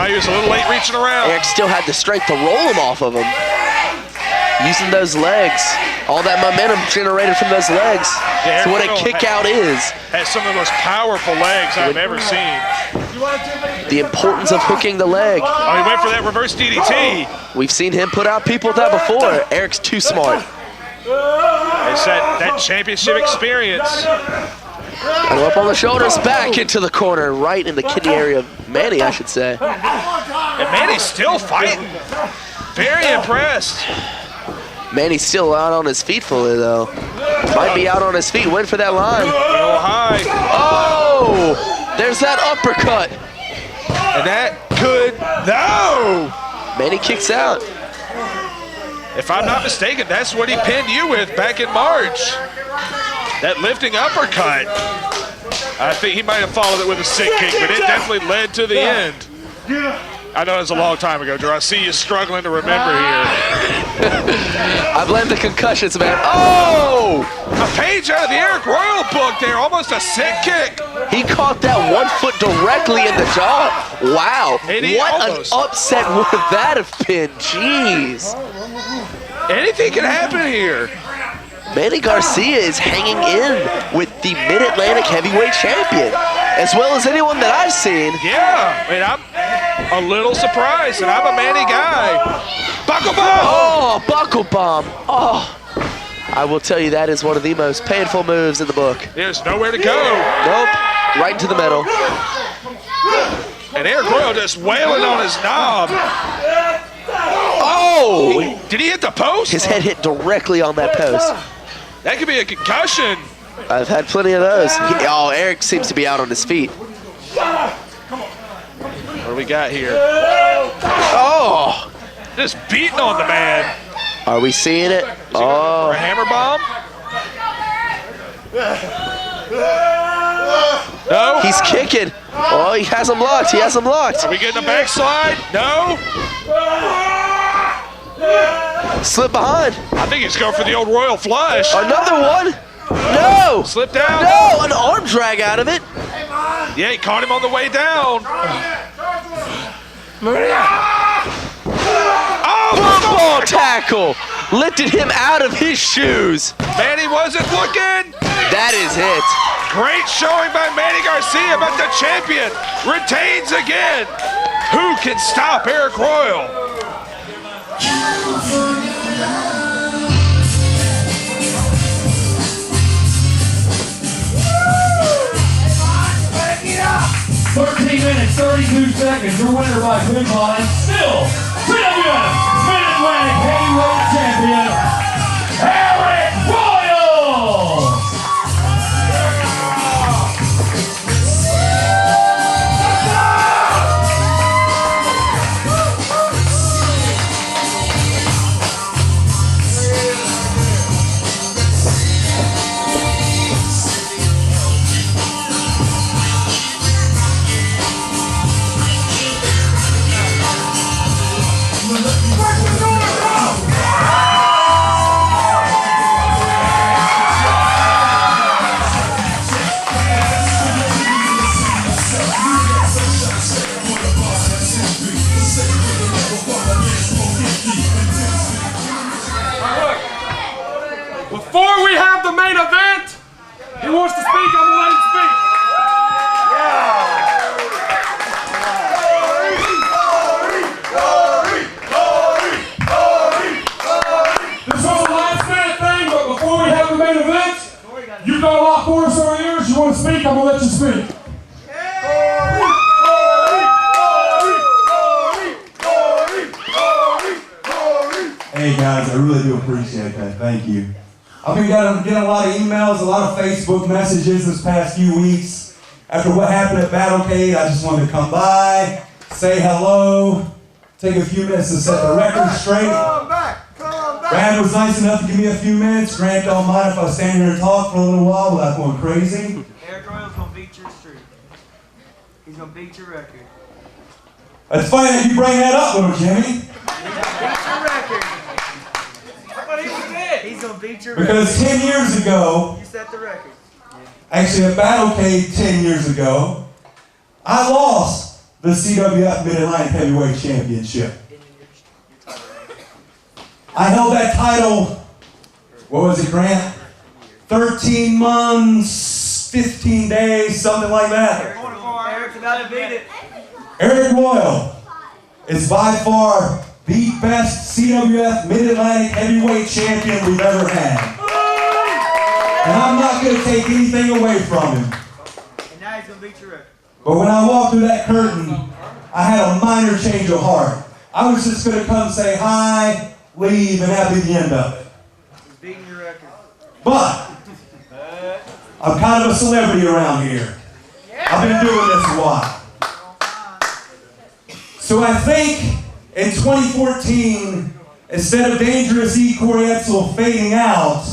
He was a little late reaching around. Aric still had the strength to roll him off of him. Using those legs. All that momentum generated from those legs. Yeah, so what a kick out is. Has some of the most powerful legs I've ever seen. The importance of hooking the leg. Oh, he went for that reverse DDT. We've seen him put out people with that before. Aric's too smart. It's that championship experience. And up on the shoulders, back into the corner, right in the kidney area of Manny, I should say. And Manny's still fighting. Very impressed. Manny's still out on his feet fully, though. Might be out on his feet. Went for that line. Go high. Oh! There's that uppercut. And that could... No! Manny kicks out. If I'm not mistaken, that's what he pinned you with back in March. That lifting uppercut. I think he might have followed it with a sick kick, but it definitely led to the end. I know it was a long time ago, Drew. I see you struggling to remember here. I blame the concussions, man. Oh! A page out of the Aric Royal book there, almost a sick kick. He caught that 1 foot directly in the jaw. Wow. What almost. an upset would that have been. Jeez. Anything can happen here. Manny Garcia is hanging in with the Mid-Atlantic heavyweight champion, as well as anyone that I've seen. Yeah, I mean, I'm a little surprised, and I'm a Manny guy. Buckle bomb! Oh, buckle bomb. Oh, I will tell you that is one of the most painful moves in the book. There's nowhere to go. Nope, right into the middle. And Aric Royal just wailing on his knob. Oh! Did he hit the post? His head hit directly on that post. That could be a concussion. I've had plenty of those. Oh, Aric seems to be out on his feet. What do we got here? Oh! Just beating on the man. Are we seeing it? Oh. For a hammer bomb? No. He's kicking. Oh, he has him locked. He has him locked. Are we getting a backslide? No. Slip behind. I think he's going for the old Royal Flush. Another one. No. Slip down. No, an arm drag out of it. Yeah, he caught him on the way down. Oh, football tackle. Lifted him out of his shoes. Manny wasn't looking. That is it. Great showing by Manny Garcia, but the champion retains again. Who can stop Aric Royal? Minutes, 32 seconds. Your winner by pinfall and still CWF Mid-Atlantic Heavyweight Champion, Aric Royal! Before we have the main event, he wants to speak, I'm gonna let him speak. got a lot for us over here. If you want to speak, I'm going to let you speak. Hey guys, I really do appreciate that. Thank you. I've been getting a lot of emails, a lot of Facebook messages this past few weeks. After what happened at Battlecade, I just wanted to come by, say hello, take a few minutes to set the record straight. Brad was nice enough to give me a few minutes. Grant don't mind if I stand here and talk for a little while without going crazy. Aric Royal's gonna beat your streak. He's gonna beat your record. It's funny that you bring that up, little Jimmy. Beat your record. He's gonna beat your record. Because 10 years ago, You set the record. actually at Battlecade 10 years ago, I lost the CWF Mid-Atlantic Heavyweight Championship. I held that title, what was it, Grant? 13 months, 15 days, something like that. Aric's about to beat it. Aric Royal is by far the best CWF Mid-Atlantic Heavyweight Champion we've ever had. And I'm not going to take anything away from him. And now he's gonna beat your record. But when I walked through that curtain, I had a minor change of heart. I was just going to come say hi, leave, and that'd be the end of it. He's beating your record. But I'm kind of a celebrity around here. I've been doing this a while. So I think in 2014, instead of Dangerous E. Corietzel fading out,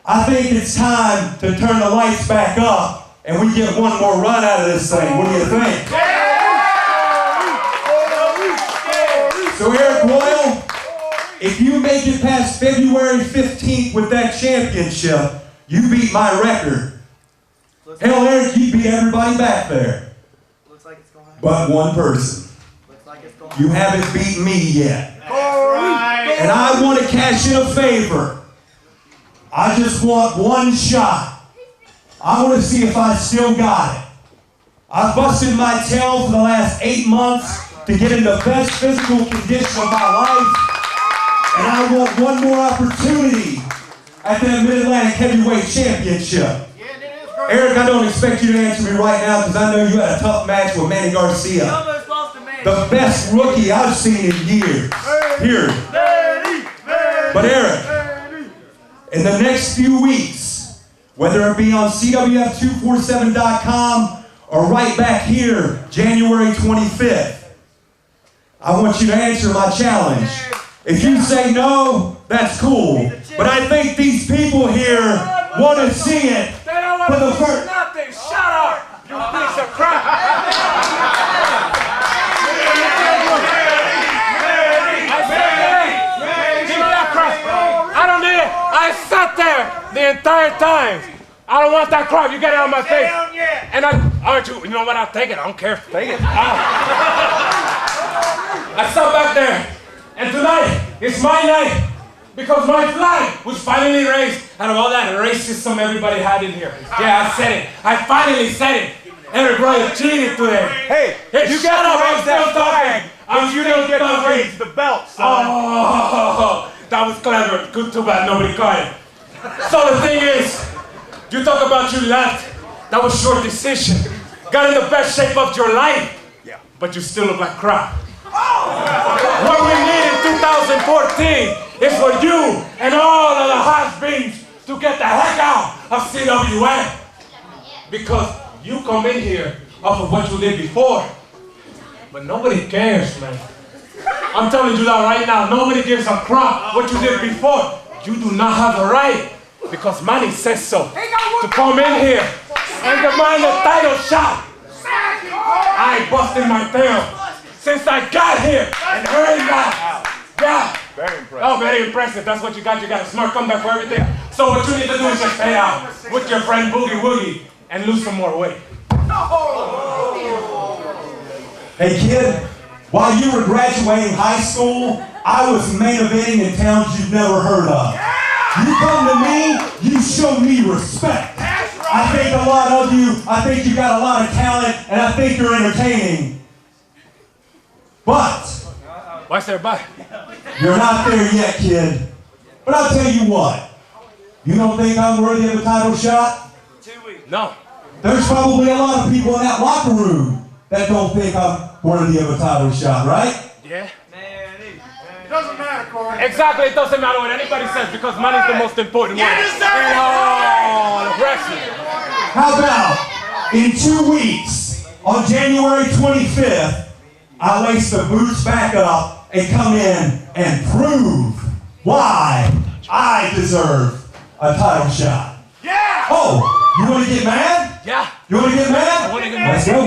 I think it's time to turn the lights back up and we get one more run out of this thing. What do you think? So Aric Royal, if you make it past February 15th with that championship, you beat my record. Hell, Aric, you beat everybody back there. Looks like it's gonna happen. But one person. Looks like it's gonna You haven't beaten me yet. And I want to cash in a favor. I just want one shot. I want to see if I still got it. I've busted my tail for the last 8 months to get in the best physical condition of my life. And I want one more opportunity at that Mid-Atlantic Heavyweight Championship. Aric, I don't expect you to answer me right now because I know you had a tough match with Manny Garcia. The best rookie I've seen in years. Period. But Aric, in the next few weeks, whether it be on CWF247.com or right back here, January 25th, I want you to answer my challenge. If you say no, that's cool. But I think these people here want to see it for the first. Nothing. Shut up. You piece of crap. I don't need it. I sat there the entire time. I don't want that crap. You get it out of my face. And you know what? I'll take it. I don't care. Take it. I sat back there. And tonight, it's my night. Because my flag was finally raised out of all that racism everybody had in here. Yeah, I said it. I finally said it. Aric Royal cheated today. Hey, you got to raise that flag, but you didn't get to raise the belt, son. Oh, that was clever. Good, too bad nobody caught it. So the thing is, you talk about you left. That was your decision. Got in the best shape of your life. Yeah. But you still look like crap. What we need in 2014 is for you and all of the has-beens to get the heck out of CWF. Because you come in here off of what you did before. But nobody cares, man. I'm telling you that right now. Nobody gives a crap what you did before. You do not have the right, because Manny says so, to come in here and demand a title shot. I busted my tail since I got here and earned that. Yeah. Very impressive. Oh, very impressive. That's what you got. You got a smart comeback for everything. So what you need to do is just stay out with your friend Boogie Woogie and lose some more weight. Hey kid, while you were graduating high school, I was main eventing in towns you've never heard of. You come to me, you show me respect. I think a lot of you, I think you got a lot of talent, and I think you're entertaining. But why's there but? You're not there yet, kid. But I'll tell you what. You don't think I'm worthy of a title shot? 2 weeks. No. There's probably a lot of people in that locker room that don't think I'm worthy of a title shot, right? Yeah. It doesn't matter, Corey. Exactly, it doesn't matter what anybody says because money's the most important one. In all wrestling. How about in 2 weeks, on January 25th, I lace the boots back up and come in and prove why I deserve a title shot. Yeah! Oh, you want to get mad? Yeah. You want to get mad? I want to get mad. Let's go.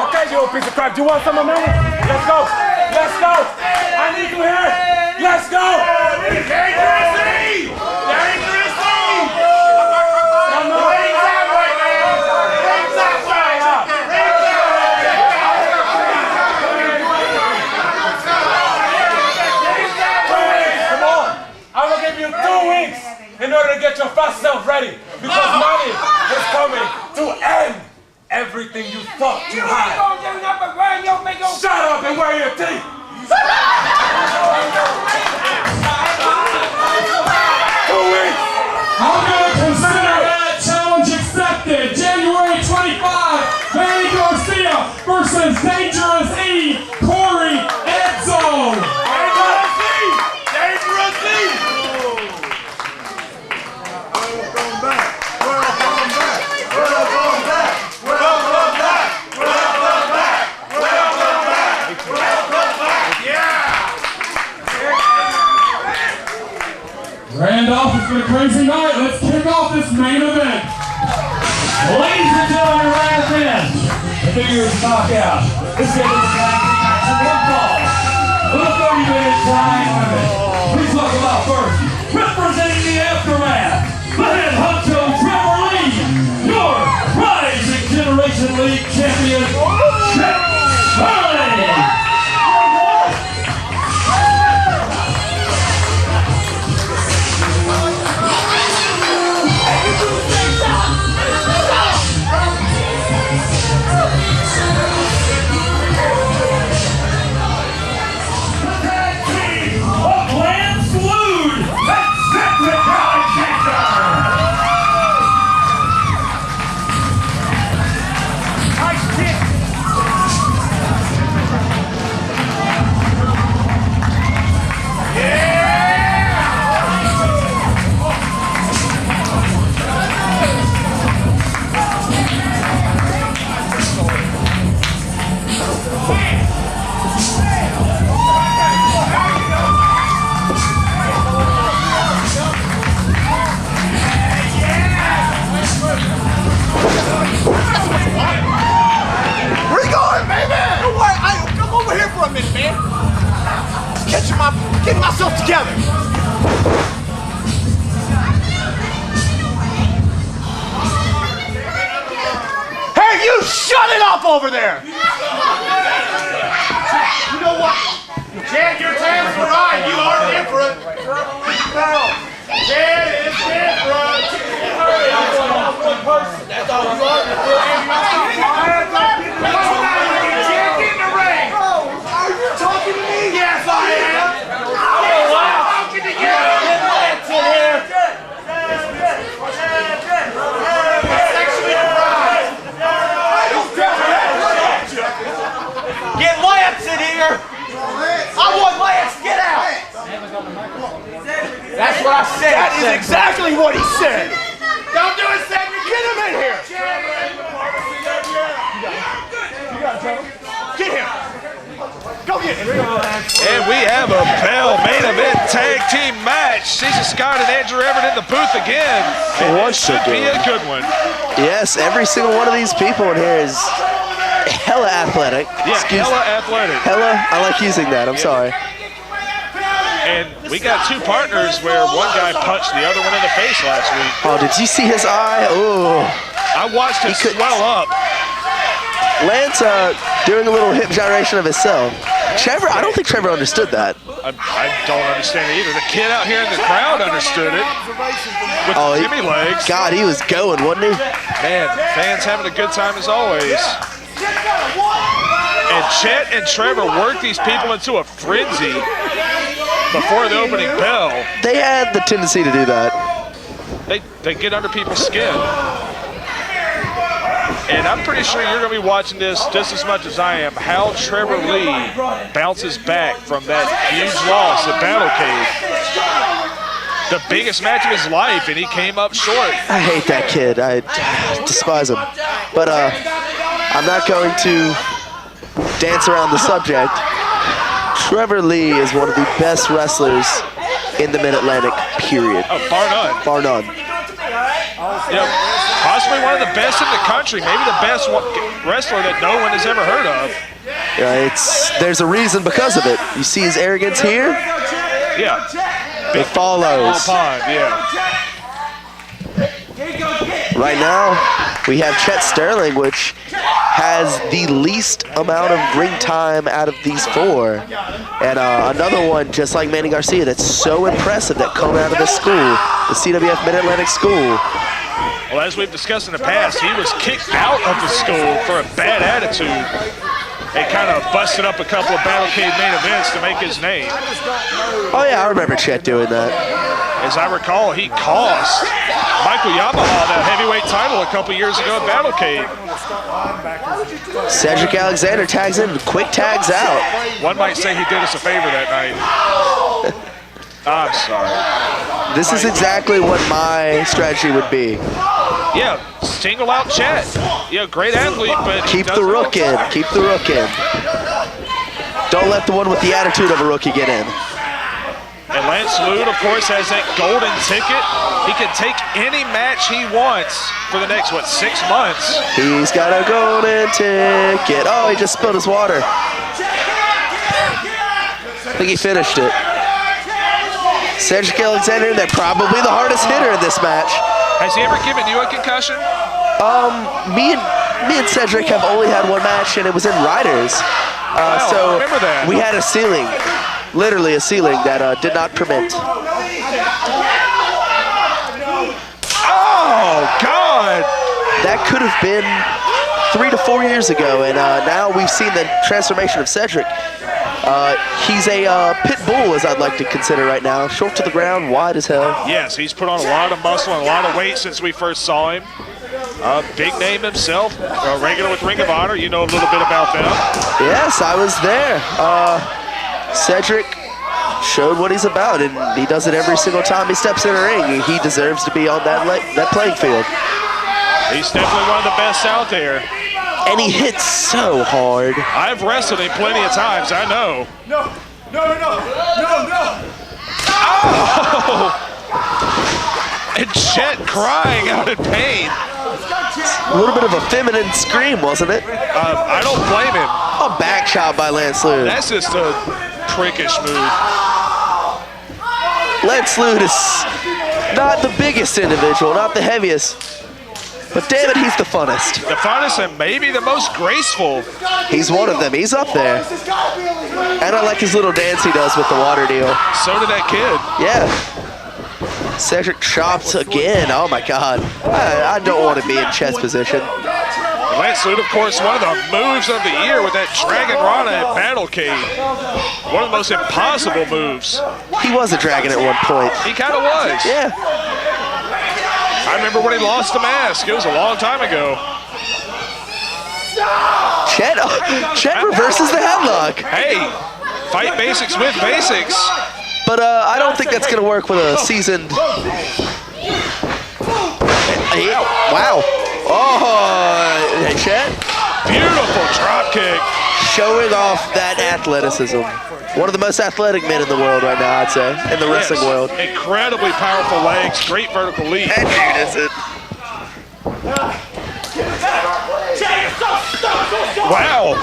Okay, you old piece of crap. Do you want some of me? Let's go. Let's go. I need you here. Let's go. Dangerously! Dangerously! I'm not. Rings that way, man! Rings that way! Rings that way! Come on. I will give you 2 weeks in order to get your fast self ready because money is coming to end everything you thought you had. Shut up and wear your teeth. 2 weeks. I'm going to consider that challenge accepted. January 25, Manny Garcia versus Dangerous E, Corey Edzo. Welcome back. Welcome back. Welcome back. Welcome back. Welcome back. Welcome back. Welcome back. Yeah. Randolph, it's been a crazy night. Let's kick off this main event. Ladies and gentlemen, right at the end, the figures knockout. This game is a tag team match in 1 fall. With a 30-minute time limit. Please welcome out first, representing the aftermath, the head honcho Trevor Lee, your Rising Generation League champion, Chet. Lude and Cedric. Getting myself together. Hey, you shut it up over there. You know what? Chet, your times were right. You are different. Chet is different. That's all you are. Chet, get in the ring. Are you talking to me? Yes, I am. Talking to you. Get Lance in here. Sexually deprived. Get Lance in here. I want Lance to get out. That's what I said. That is exactly what he said. Don't do it, Cedric. Get him in here. You got it, Trevor. Get him. Go get him. And we have a Bell main event tag team match. Cesar Scott and Andrew Everett in the booth again. And it should be a good one. Yes, every single one of these people in here is hella athletic. Yeah, hella athletic. Hella, I like using that, I'm sorry. And we got two partners where one guy punched the other one in the face last week. Oh, did you see his eye? Oh. I watched him swell up. Lance doing a little hip gyration of himself. Trevor, I don't think Trevor understood that. I don't understand it either. The kid out here in the crowd understood it. With the Jimmy legs. God, he was going, wasn't he? Man, fans having a good time as always. And Chet and Trevor worked these people into a frenzy. before the opening bell. They had the tendency to do that. They get under people's skin. And I'm pretty sure you're going to be watching this just as much as I am, how Trevor Lee bounces back from that huge loss at Battlecade. The biggest match of his life, and he came up short. I hate that kid. I despise him. But I'm not going to dance around the subject. Trevor Lee is one of the best wrestlers in the Mid-Atlantic, period. Oh, bar none. Bar none. Yeah, possibly one of the best in the country, maybe the best wrestler that no one has ever heard of. Yeah, there's a reason because of it. You see his arrogance here? Yeah. It follows. Pond, yeah. Right now, we have Chet Sterling, which has the least amount of ring time out of these four. And another one, just like Manny Garcia, that's so impressive that come out of this school, the CWF Mid-Atlantic school. Well, as we've discussed in the past, he was kicked out of the school for a bad attitude. They kind of busted up a couple of Battlecade main events to make his name. Oh yeah, I remember Chet doing that. As I recall, he cost Michael Yamaha that heavyweight title a couple years ago at Battlecade. Cedric Alexander tags in, quick tags out. One might say he did us a favor that night. I'm sorry. This is exactly what my strategy would be. Yeah, single out Chet. Yeah, great athlete, but keep the rook in. Keep the rook in. Don't let the one with the attitude of a rookie get in. And Lance Lude, of course, has that golden ticket. He can take any match he wants for the next, 6 months. He's got a golden ticket. Oh, he just spilled his water. I think he finished it. Cedric Alexander, they're probably the hardest hitter in this match. Has he ever given you a concussion? Me and Cedric have only had one match, and it was in Riders. So I remember that. We had a ceiling, literally a ceiling that did not permit. Oh God! That could have been 3 to 4 years ago, and now we've seen the transformation of Cedric. He's a pit bull, as I'd like to consider right now. Short to the ground, wide as hell. Yes, he's put on a lot of muscle and a lot of weight since we first saw him. Big name himself, regular with Ring of Honor. You know a little bit about them. Yes, I was there. Cedric showed what he's about, and he does it every single time he steps in a ring. He deserves to be on that playing field. He's definitely one of the best out there. And he hits so hard. I've wrestled him plenty of times, I know. No. Oh! And Chet crying out in pain. A little bit of a feminine scream, wasn't it? I don't blame him. A back shot by Lance Lude. That's just a prickish move. Lance Lude is not the biggest individual, not the heaviest. But damn it, he's the funnest. The funnest and maybe the most graceful. He's one of them. He's up there. And I like his little dance he does with the water deal. So did that kid. Yeah. Cedric chops again. Oh my God. I don't want to be in Chet's position. Lance Lude, of course, one of the moves of the year with that Dragon Rana at Battlecade. One of the most impossible moves. He was a dragon at one point. He kind of was. Yeah. I remember when he lost the mask. It was a long time ago. Chet reverses the headlock. Hey, fight basics with basics. But I don't think that's going to work with a seasoned... Wow. Oh, hey, Chet. Beautiful drop kick. Showing off that athleticism. One of the most athletic men in the world right now, I'd say, in the wrestling world. Incredibly powerful legs, great vertical leap. And unison. Wow.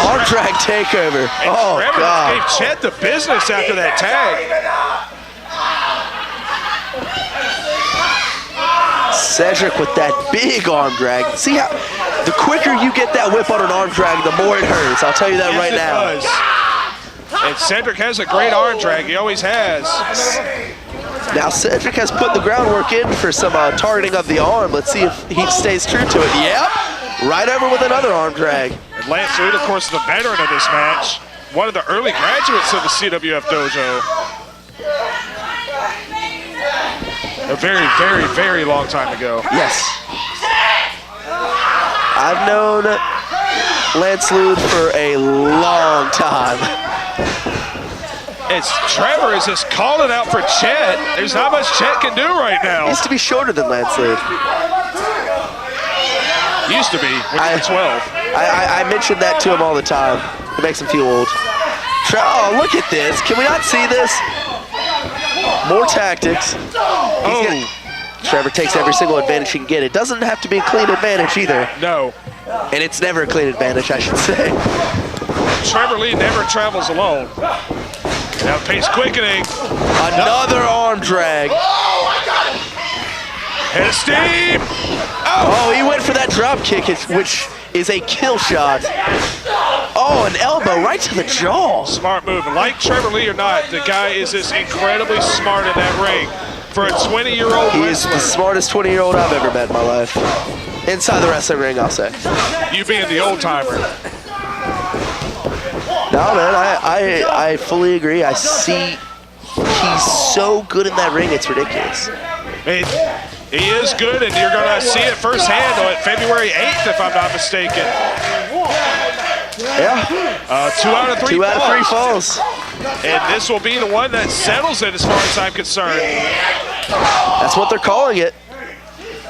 Arm drag takeover. And oh, Trevor God. gave Chet the business after that tag. Cedric with that big arm drag. See how the quicker you get that whip on an arm drag, the more it hurts. I'll tell you that right now. Does. And Cedric has a great arm drag. He always has. Now Cedric has put the groundwork in for some targeting of the arm. Let's see if he stays true to it. Yep. Right over with another arm drag. And Lance Lude, of course, is the veteran of this match. one of the early graduates of the CWF dojo. A very, very, very long time ago. Yes. I've known Lance Lude for a long time. It's Trevor is just calling out for Chet. There's not much Chet can do right now. He used to be shorter than Lance Lude. Used to be when he was 12. I mentioned that to him all the time. It makes him feel old. Oh, look at this. Can we not see this? More tactics. Trevor takes every single advantage he can get. It doesn't have to be a clean advantage either. No. And it's never a clean advantage, I should say. Trevor Lee never travels alone. Now pace quickening. Another arm drag. Head of steam. Oh, he went for that drop kick, which is a kill shot. Oh, an elbow right to the jaw. Smart move. Like Trevor Lee or not, the guy is just incredibly smart in that ring. For a 20-year-old He is the smartest 20-year-old I've ever met in my life. Inside the wrestling ring, I'll say. You being the old-timer. No, man, I fully agree. I see he's so good in that ring, it's ridiculous. He is good, and you're going to see it firsthand on February 8th, if I'm not mistaken. Yeah. 2 out of 3 2 out of 3 falls. And this will be the one that settles it as far as I'm concerned. That's what they're calling it.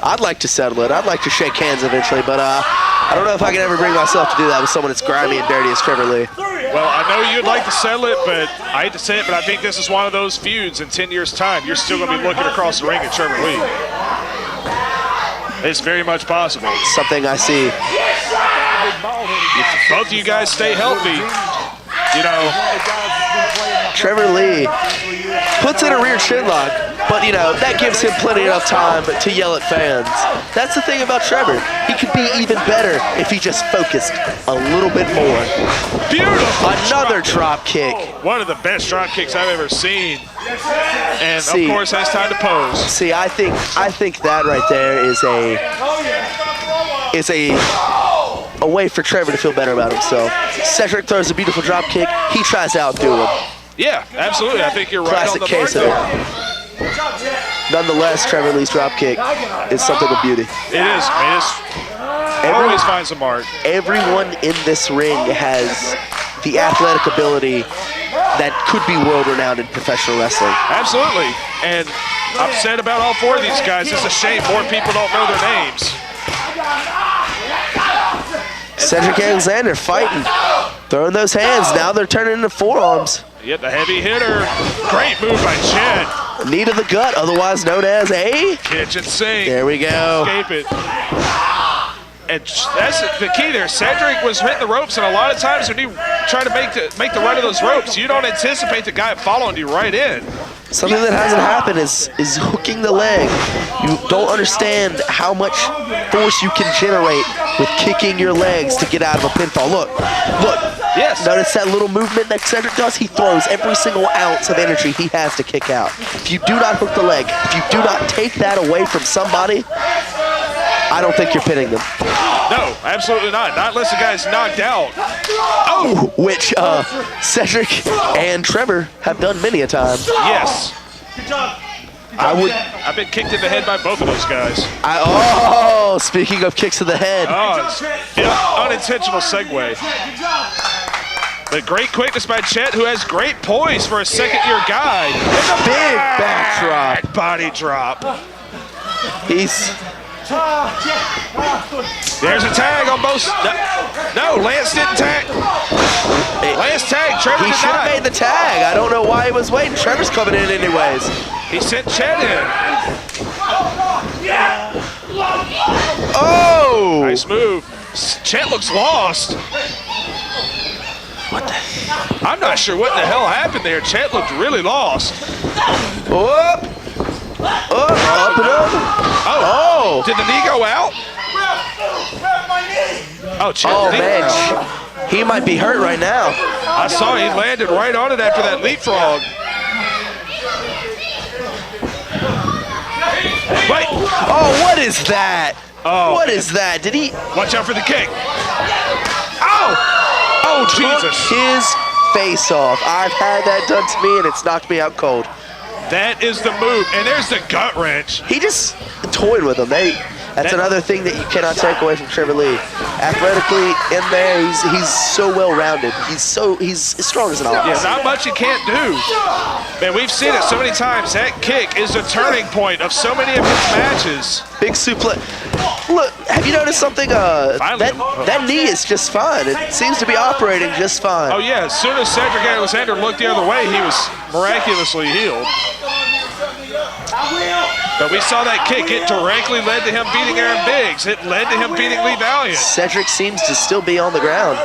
I'd like to settle it. I'd like to shake hands eventually, but I don't know if I can ever bring myself to do that with someone as grimy and dirty as Trevor Lee. Well, I know you'd like to settle it, but I hate to say it, but I think this is one of those feuds in 10 years' time. You're still going to be looking across the ring at Trevor Lee. It's very much possible. Something I see. If both of you guys stay healthy, you know. Trevor Lee puts in a rear chin lock, but you know, that gives him plenty enough time to yell at fans. That's the thing about Trevor. He could be even better if he just focused a little bit more. Beautiful. Another drop kick. One of the best drop kicks I've ever seen. And of course has time to pose. See, I think that right there is a way for Trevor to feel better about himself. Cedric throws a beautiful drop kick. He tries to outdo him. Yeah, absolutely. I think you're right on the case mark of there. it. Nonetheless, Trevor Lee's drop kick is something of beauty. It is. Always finds a mark. Everyone in this ring has the athletic ability that could be world-renowned in professional wrestling. Absolutely. And I've said about all 4 of these guys, it's a shame more people don't know their names. Cedric Alexander fighting, throwing those hands. Now they're turning into forearms. Yet the heavy hitter. Great move by Chet. Knee to the gut, otherwise known as a kitchen sink. There we go. Escape it. And that's the key there. Cedric was hitting the ropes, and a lot of times when you try to make the run of those ropes, you don't anticipate the guy following you right in. Something that hasn't happened is hooking the leg. You don't understand how much force you can generate with kicking your legs to get out of a pinfall. Look. Yes. Notice that little movement that Cedric does? He throws every single ounce of energy he has to kick out. If you do not hook the leg, if you do not take that away from somebody, I don't think you're pinning them. No, absolutely not. Not unless the guy's knocked out. Oh! Which Cedric and Trevor have done many a time. Yes. Good job. I've been kicked in the head by both of those guys. Speaking of kicks to the head. Unintentional segue. But great quickness by Chet, who has great poise for a second-year guy. It's a big back drop. Body drop. There's a tag on both. No, Lance didn't tag. Lance tagged. Trevor He should have made the tag. I don't know why he was waiting. Trevor's coming in anyways. He sent Chet in. Oh! Nice move. Chet looks lost. What the? I'm not sure what the hell happened there. Chet looked really lost. Up and up. Oh! Did the knee go out? Oh, Chet. Oh, man. He might be hurt right now. I saw he landed right on it after that leapfrog. Wait. Oh, what is that? Oh. What is that? Did he? Watch out for the kick. Oh! Oh, Jesus. His face off. I've had that done to me, and it's knocked me out cold. That is the move, and there's the gut wrench. He just toyed with him. That's another thing that you cannot take away from Trevor Lee. Athletically in there, he's so well-rounded. He's as strong as an ox. Yeah, not much you can't do. Man, we've seen it so many times. That kick is the turning point of so many of his matches. Big suplex. Look, have you noticed something? That knee is just fine. It seems to be operating just fine. Oh yeah, as soon as Cedric Alexander looked the other way, he was miraculously healed. But we saw that kick. It directly led to him beating Aaron Biggs. It led to him beating Lee Valiant. Cedric seems to still be on the ground.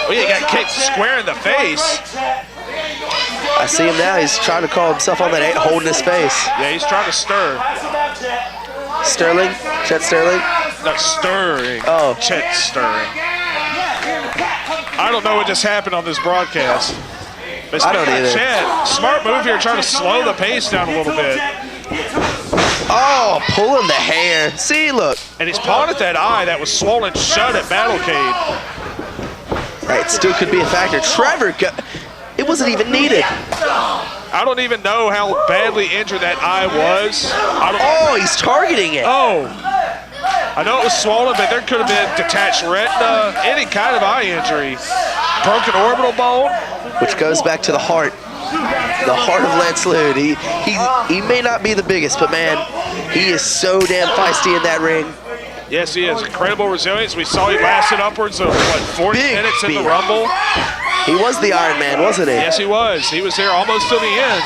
Well, he got kicked square in the face. I see him now. He's trying to call himself on that eight, holding his face. Yeah, he's trying to stir. Sterling? Chet Sterling? No, stirring. Oh. Chet Sterling. I don't know what just happened on this broadcast. But I don't either. Chet, smart move here, trying to slow the pace down a little bit. Oh, pulling the hair. See, look. And he's pawing at that eye that was swollen shut at Battlecade. It still could be a factor. Trevor, it wasn't even needed. I don't even know how badly injured that eye was. Oh, he's targeting it. Oh. I know it was swollen, but there could have been detached retina, any kind of eye injury. Broken orbital bone. Which goes back to the heart. The heart of Lance Lude. He may not be the biggest, but man, he is so damn feisty in that ring. Yes, he has incredible resilience. We saw he lasted upwards of, what, 40 minutes in the Rumble? He was the Iron Man, wasn't he? Yes, he was. He was there almost till the end.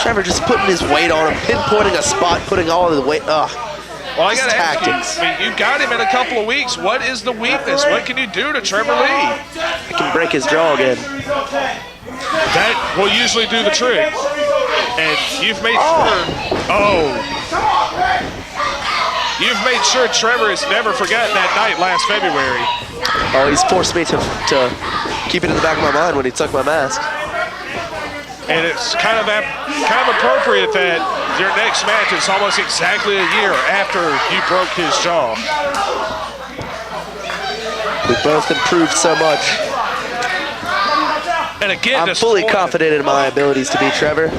Trevor just putting his weight on him, pinpointing a spot, putting all of the weight. Well, I got to ask you, I mean, you got him in a couple of weeks. What is the weakness? What can you do to Trevor Lee? He can break his jaw again. That will usually do the trick. And you've made sure. Oh. You've made sure Trevor has never forgotten that night last February. Oh, he's forced me to keep it in the back of my mind when he took my mask. And it's kind of appropriate that your next match is almost exactly a year after you broke his jaw. We've both improved so much. And again, I'm fully confident in my abilities to beat Trevor.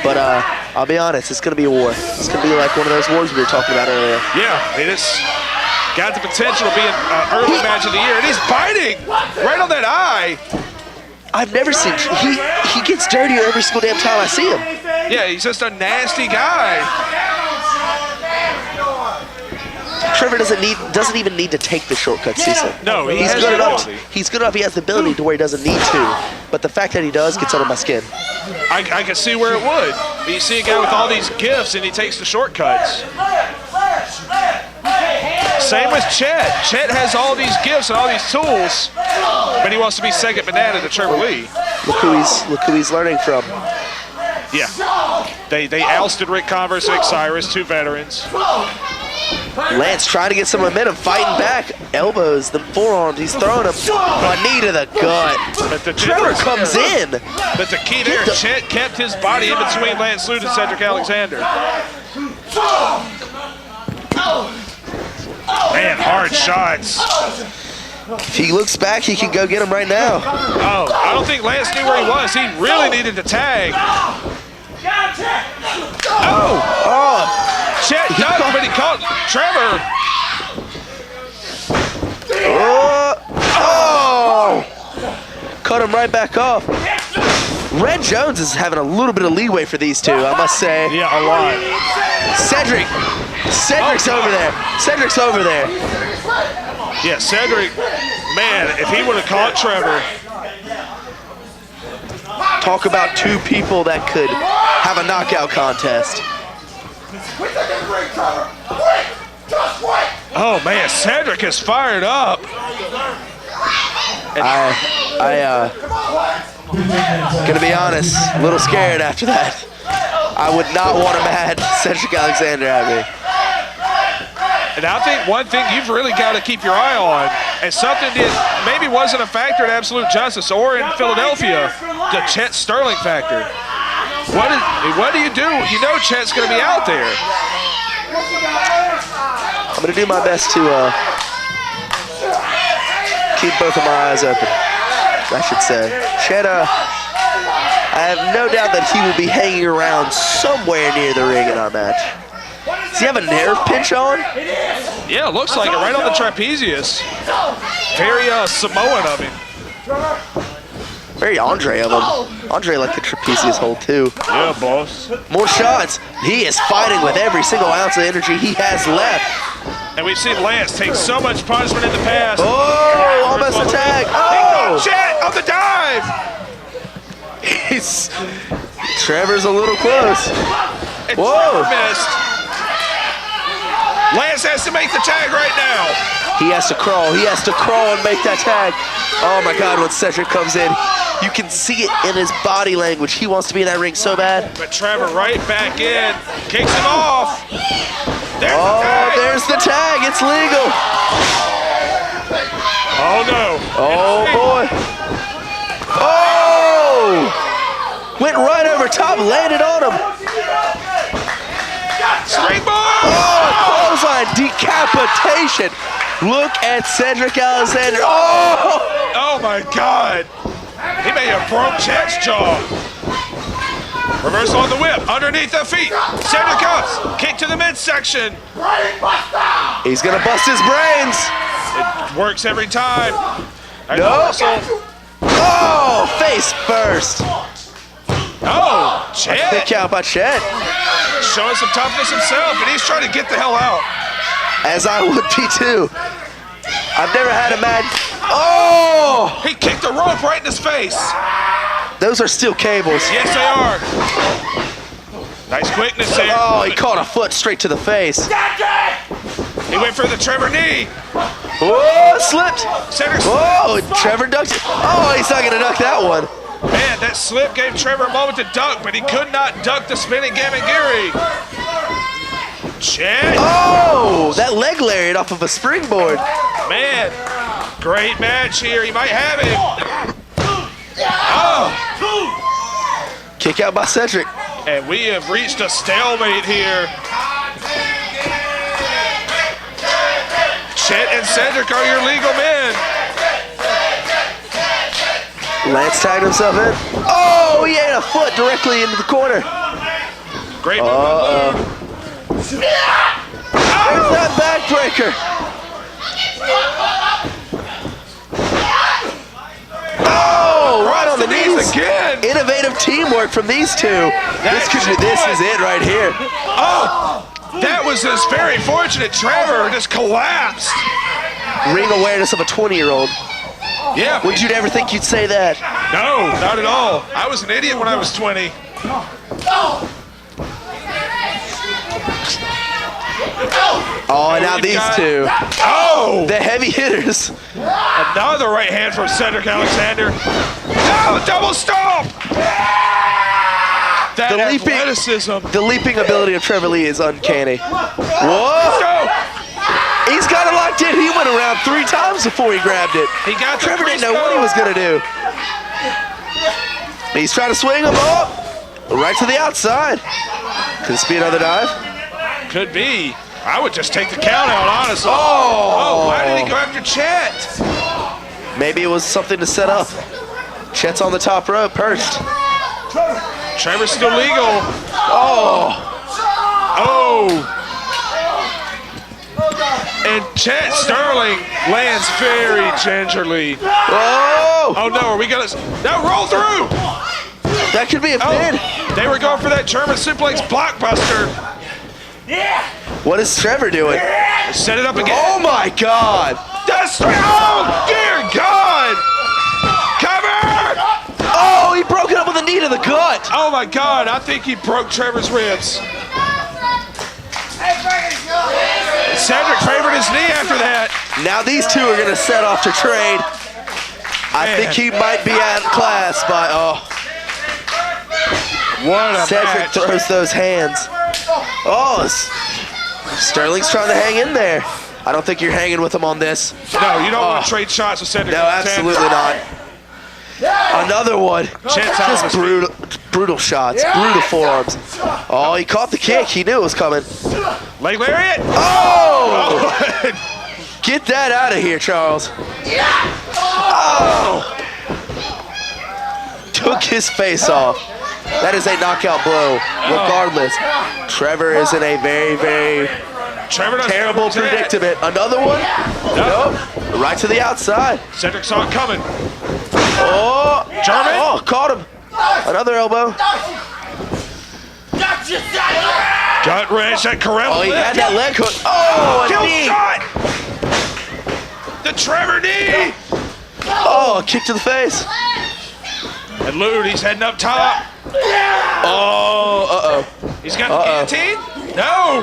But I'll be honest, it's going to be a war. It's going to be like one of those wars we were talking about earlier. Yeah, it's got the potential to be an early match of the year. And he's biting right on that eye. I've never seen, he gets dirtier every single damn time I see him. Yeah, he's just a nasty guy. Trevor doesn't even need to take the shortcut, Cecil. No, he's good enough. He's good enough. He has the ability to where he doesn't need to. But the fact that he does gets under my skin. I can see where it would. But you see a guy with all these gifts and he takes the shortcuts. Same with Chet. Chet has all these gifts and all these tools, but he wants to be second banana to Trevor Lee. Look who he's learning from. Yeah. They ousted Rick Converse and Nick Cyrus, two veterans. Lance trying to get some momentum, fighting back. Elbows, the forearms, he's throwing them. A knee to the gut. But Trevor comes in. But the key there, Chet kept his body in between Lance Lude and Cedric Alexander. Man, hard shots. If he looks back, he can go get him right now. Oh, I don't think Lance knew where he was. He really needed to tag. Oh! Chet ducked, but he caught Trevor. Oh! Cut him right back off. Red Jones is having a little bit of leeway for these two, I must say. Yeah, a lot. Cedric's over there. Cedric's over there. Yeah, Cedric, man, if he would have caught Trevor. Talk about two people that could have a knockout contest. Oh man, Cedric is fired up. Gonna be honest, a little scared after that. I would not want to mad Cedric Alexander at me. And I think one thing you've really got to keep your eye on, and something that maybe wasn't a factor in Absolute Justice or in Philadelphia, the Chet Sterling factor. What do you do? You know Chet's going to be out there. I'm going to do my best to keep both of my eyes open. I should say. Chet, I have no doubt that he will be hanging around somewhere near the ring in our match. Does he have a nerve pinch on? Yeah, it looks like it, right on the trapezius. Very Samoan of him. Very Andre of him. Andre like the trapezius hold too. Yeah, boss. More shots. He is fighting with every single ounce of energy he has left. And we've seen Lance take so much punishment in the past. Oh, almost a tag. Oh! Chet on the dive! Trevor's a little close. And Whoa. Trevor missed. Lance has to make the tag right now. He has to crawl. He has to crawl and make that tag. Oh my God, when Cedric comes in, you can see it in his body language. He wants to be in that ring so bad. But Trevor right back in, kicks him off. There's the tag. It's legal. Oh no. Oh boy. Oh! Went right over top, landed on him. Springboard! Oh, clothesline, decapitation. Look at Cedric Alexander. Oh! Oh my God. He may have broke Chet's jaw. Reversal on the whip, underneath the feet. Cedric comes, kick to the midsection. He's gonna bust his brains. It works every time. No. Oh, face first. Oh, Chet. Kick out by Chet. Showing some toughness himself, and he's trying to get the hell out. As I would be too. I've never had a man. Oh! He kicked the rope right in his face. Those are steel cables. Yes, they are. Nice quickness there. Oh, he caught a foot straight to the face. He went for the Trevor knee. Oh, slipped. Cedric oh, Trevor ducked it. Oh, he's not going to duck that one. Man, that slip gave Trevor a moment to duck, but he could not duck the spinning Gamagiri. Chet. Oh, that leg lariat off of a springboard. Man, great match here. He might have it. Oh. Kick out by Cedric. And we have reached a stalemate here. Chet and Cedric are your legal men. Lance tagged himself in. Oh, he ate a foot directly into the corner. Great move. There's that backbreaker. Oh, right on the knees again. Innovative teamwork from these two. This is it right here. Oh, that was just very fortunate. Trevor just collapsed. Ring awareness of a 20-year-old. Yeah. Would you ever think you'd say that? No, not at all. I was an idiot when I was 20. Oh, and now these two. Oh! The heavy hitters. Another right hand from Cedric Alexander. No, double stomp! That athleticism. The leaping ability of Trevor Lee is uncanny. Whoa! He's got it locked in. He went around 3 times before he grabbed it. He got Trevor didn't know what he was going to do. He's trying to swing him up. Right to the outside. Could this be another dive? Could be. I would just take the count out, honestly. Oh! Why did he go after Chet? Maybe it was something to set up. Chet's on the top rope, perched. Trevor's still legal. Oh! Oh! And Chet Sterling lands very gingerly. Oh! Oh no, are we gonna... Now roll through! That could be a pin. They were going for that German suplex blockbuster. Yeah! What is Trevor doing? Set it up again. Oh my God! That's... Oh, dear God! Cover! Oh, he broke it up with a knee to the gut. Oh my God, I think he broke Trevor's ribs. Cedric favored his knee after that. Now these two are gonna set off to trade. I think he might be out of class by, What a Cedric match. throws those hands. Oh, Sterling's trying to hang in there. I don't think you're hanging with him on this. No, you don't want to trade shots with Cedric. No, absolutely not. Another one. Just brutal shots, brutal forearms. Oh, he caught the kick. He knew it was coming. Leg lariat. Oh! Get that out of here, Charles. Oh! took his face off. That is a knockout blow. Regardless, Trevor is in a very, very terrible predicament. Another one? Nope. Right to the outside. Cedric saw it coming. Oh, German. Oh, caught him. Another elbow. Gut wrench, that Corella. Oh, he had that leg hook. Oh, a knee. Shot. The Trevor knee. Oh, a kick to the face. And Lude, he's heading up top. Oh, uh-oh. He's got the guillotine. No.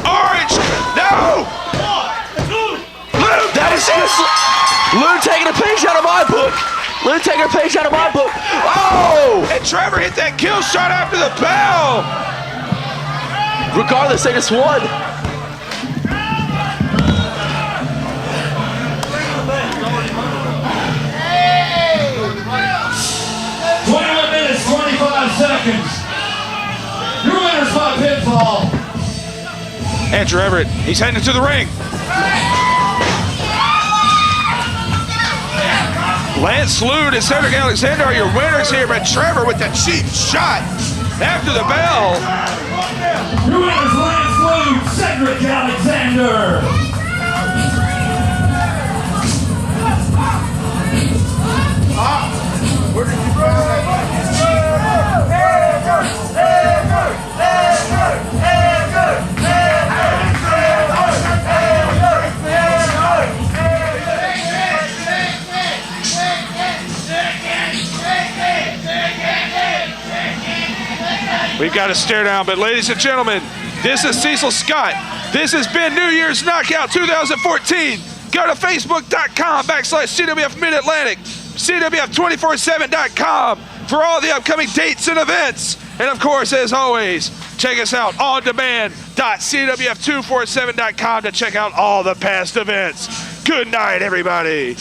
Aric. No. Lude. That was just Lude taking a page out of my book. Lude taking a page out of my book. Oh! And Trevor hit that kill shot after the bell. Regardless, they just won. Your winner's by pinfall. Andrew Everett, he's heading to the ring. Lance Lude and Cedric Alexander are your winners here, but Trevor with the cheap shot after the bell. Your winners, Lance Lude, Cedric Alexander. Where did you bring that? We've got to stare down, but ladies and gentlemen, this is Cecil Scott. This has been New Year's Knockout 2014. Go to Facebook.com/CWF Mid-Atlantic, CWF247.com for all the upcoming dates and events. And of course, as always, check us out on demand.CWF247.com to check out all the past events. Good night, everybody.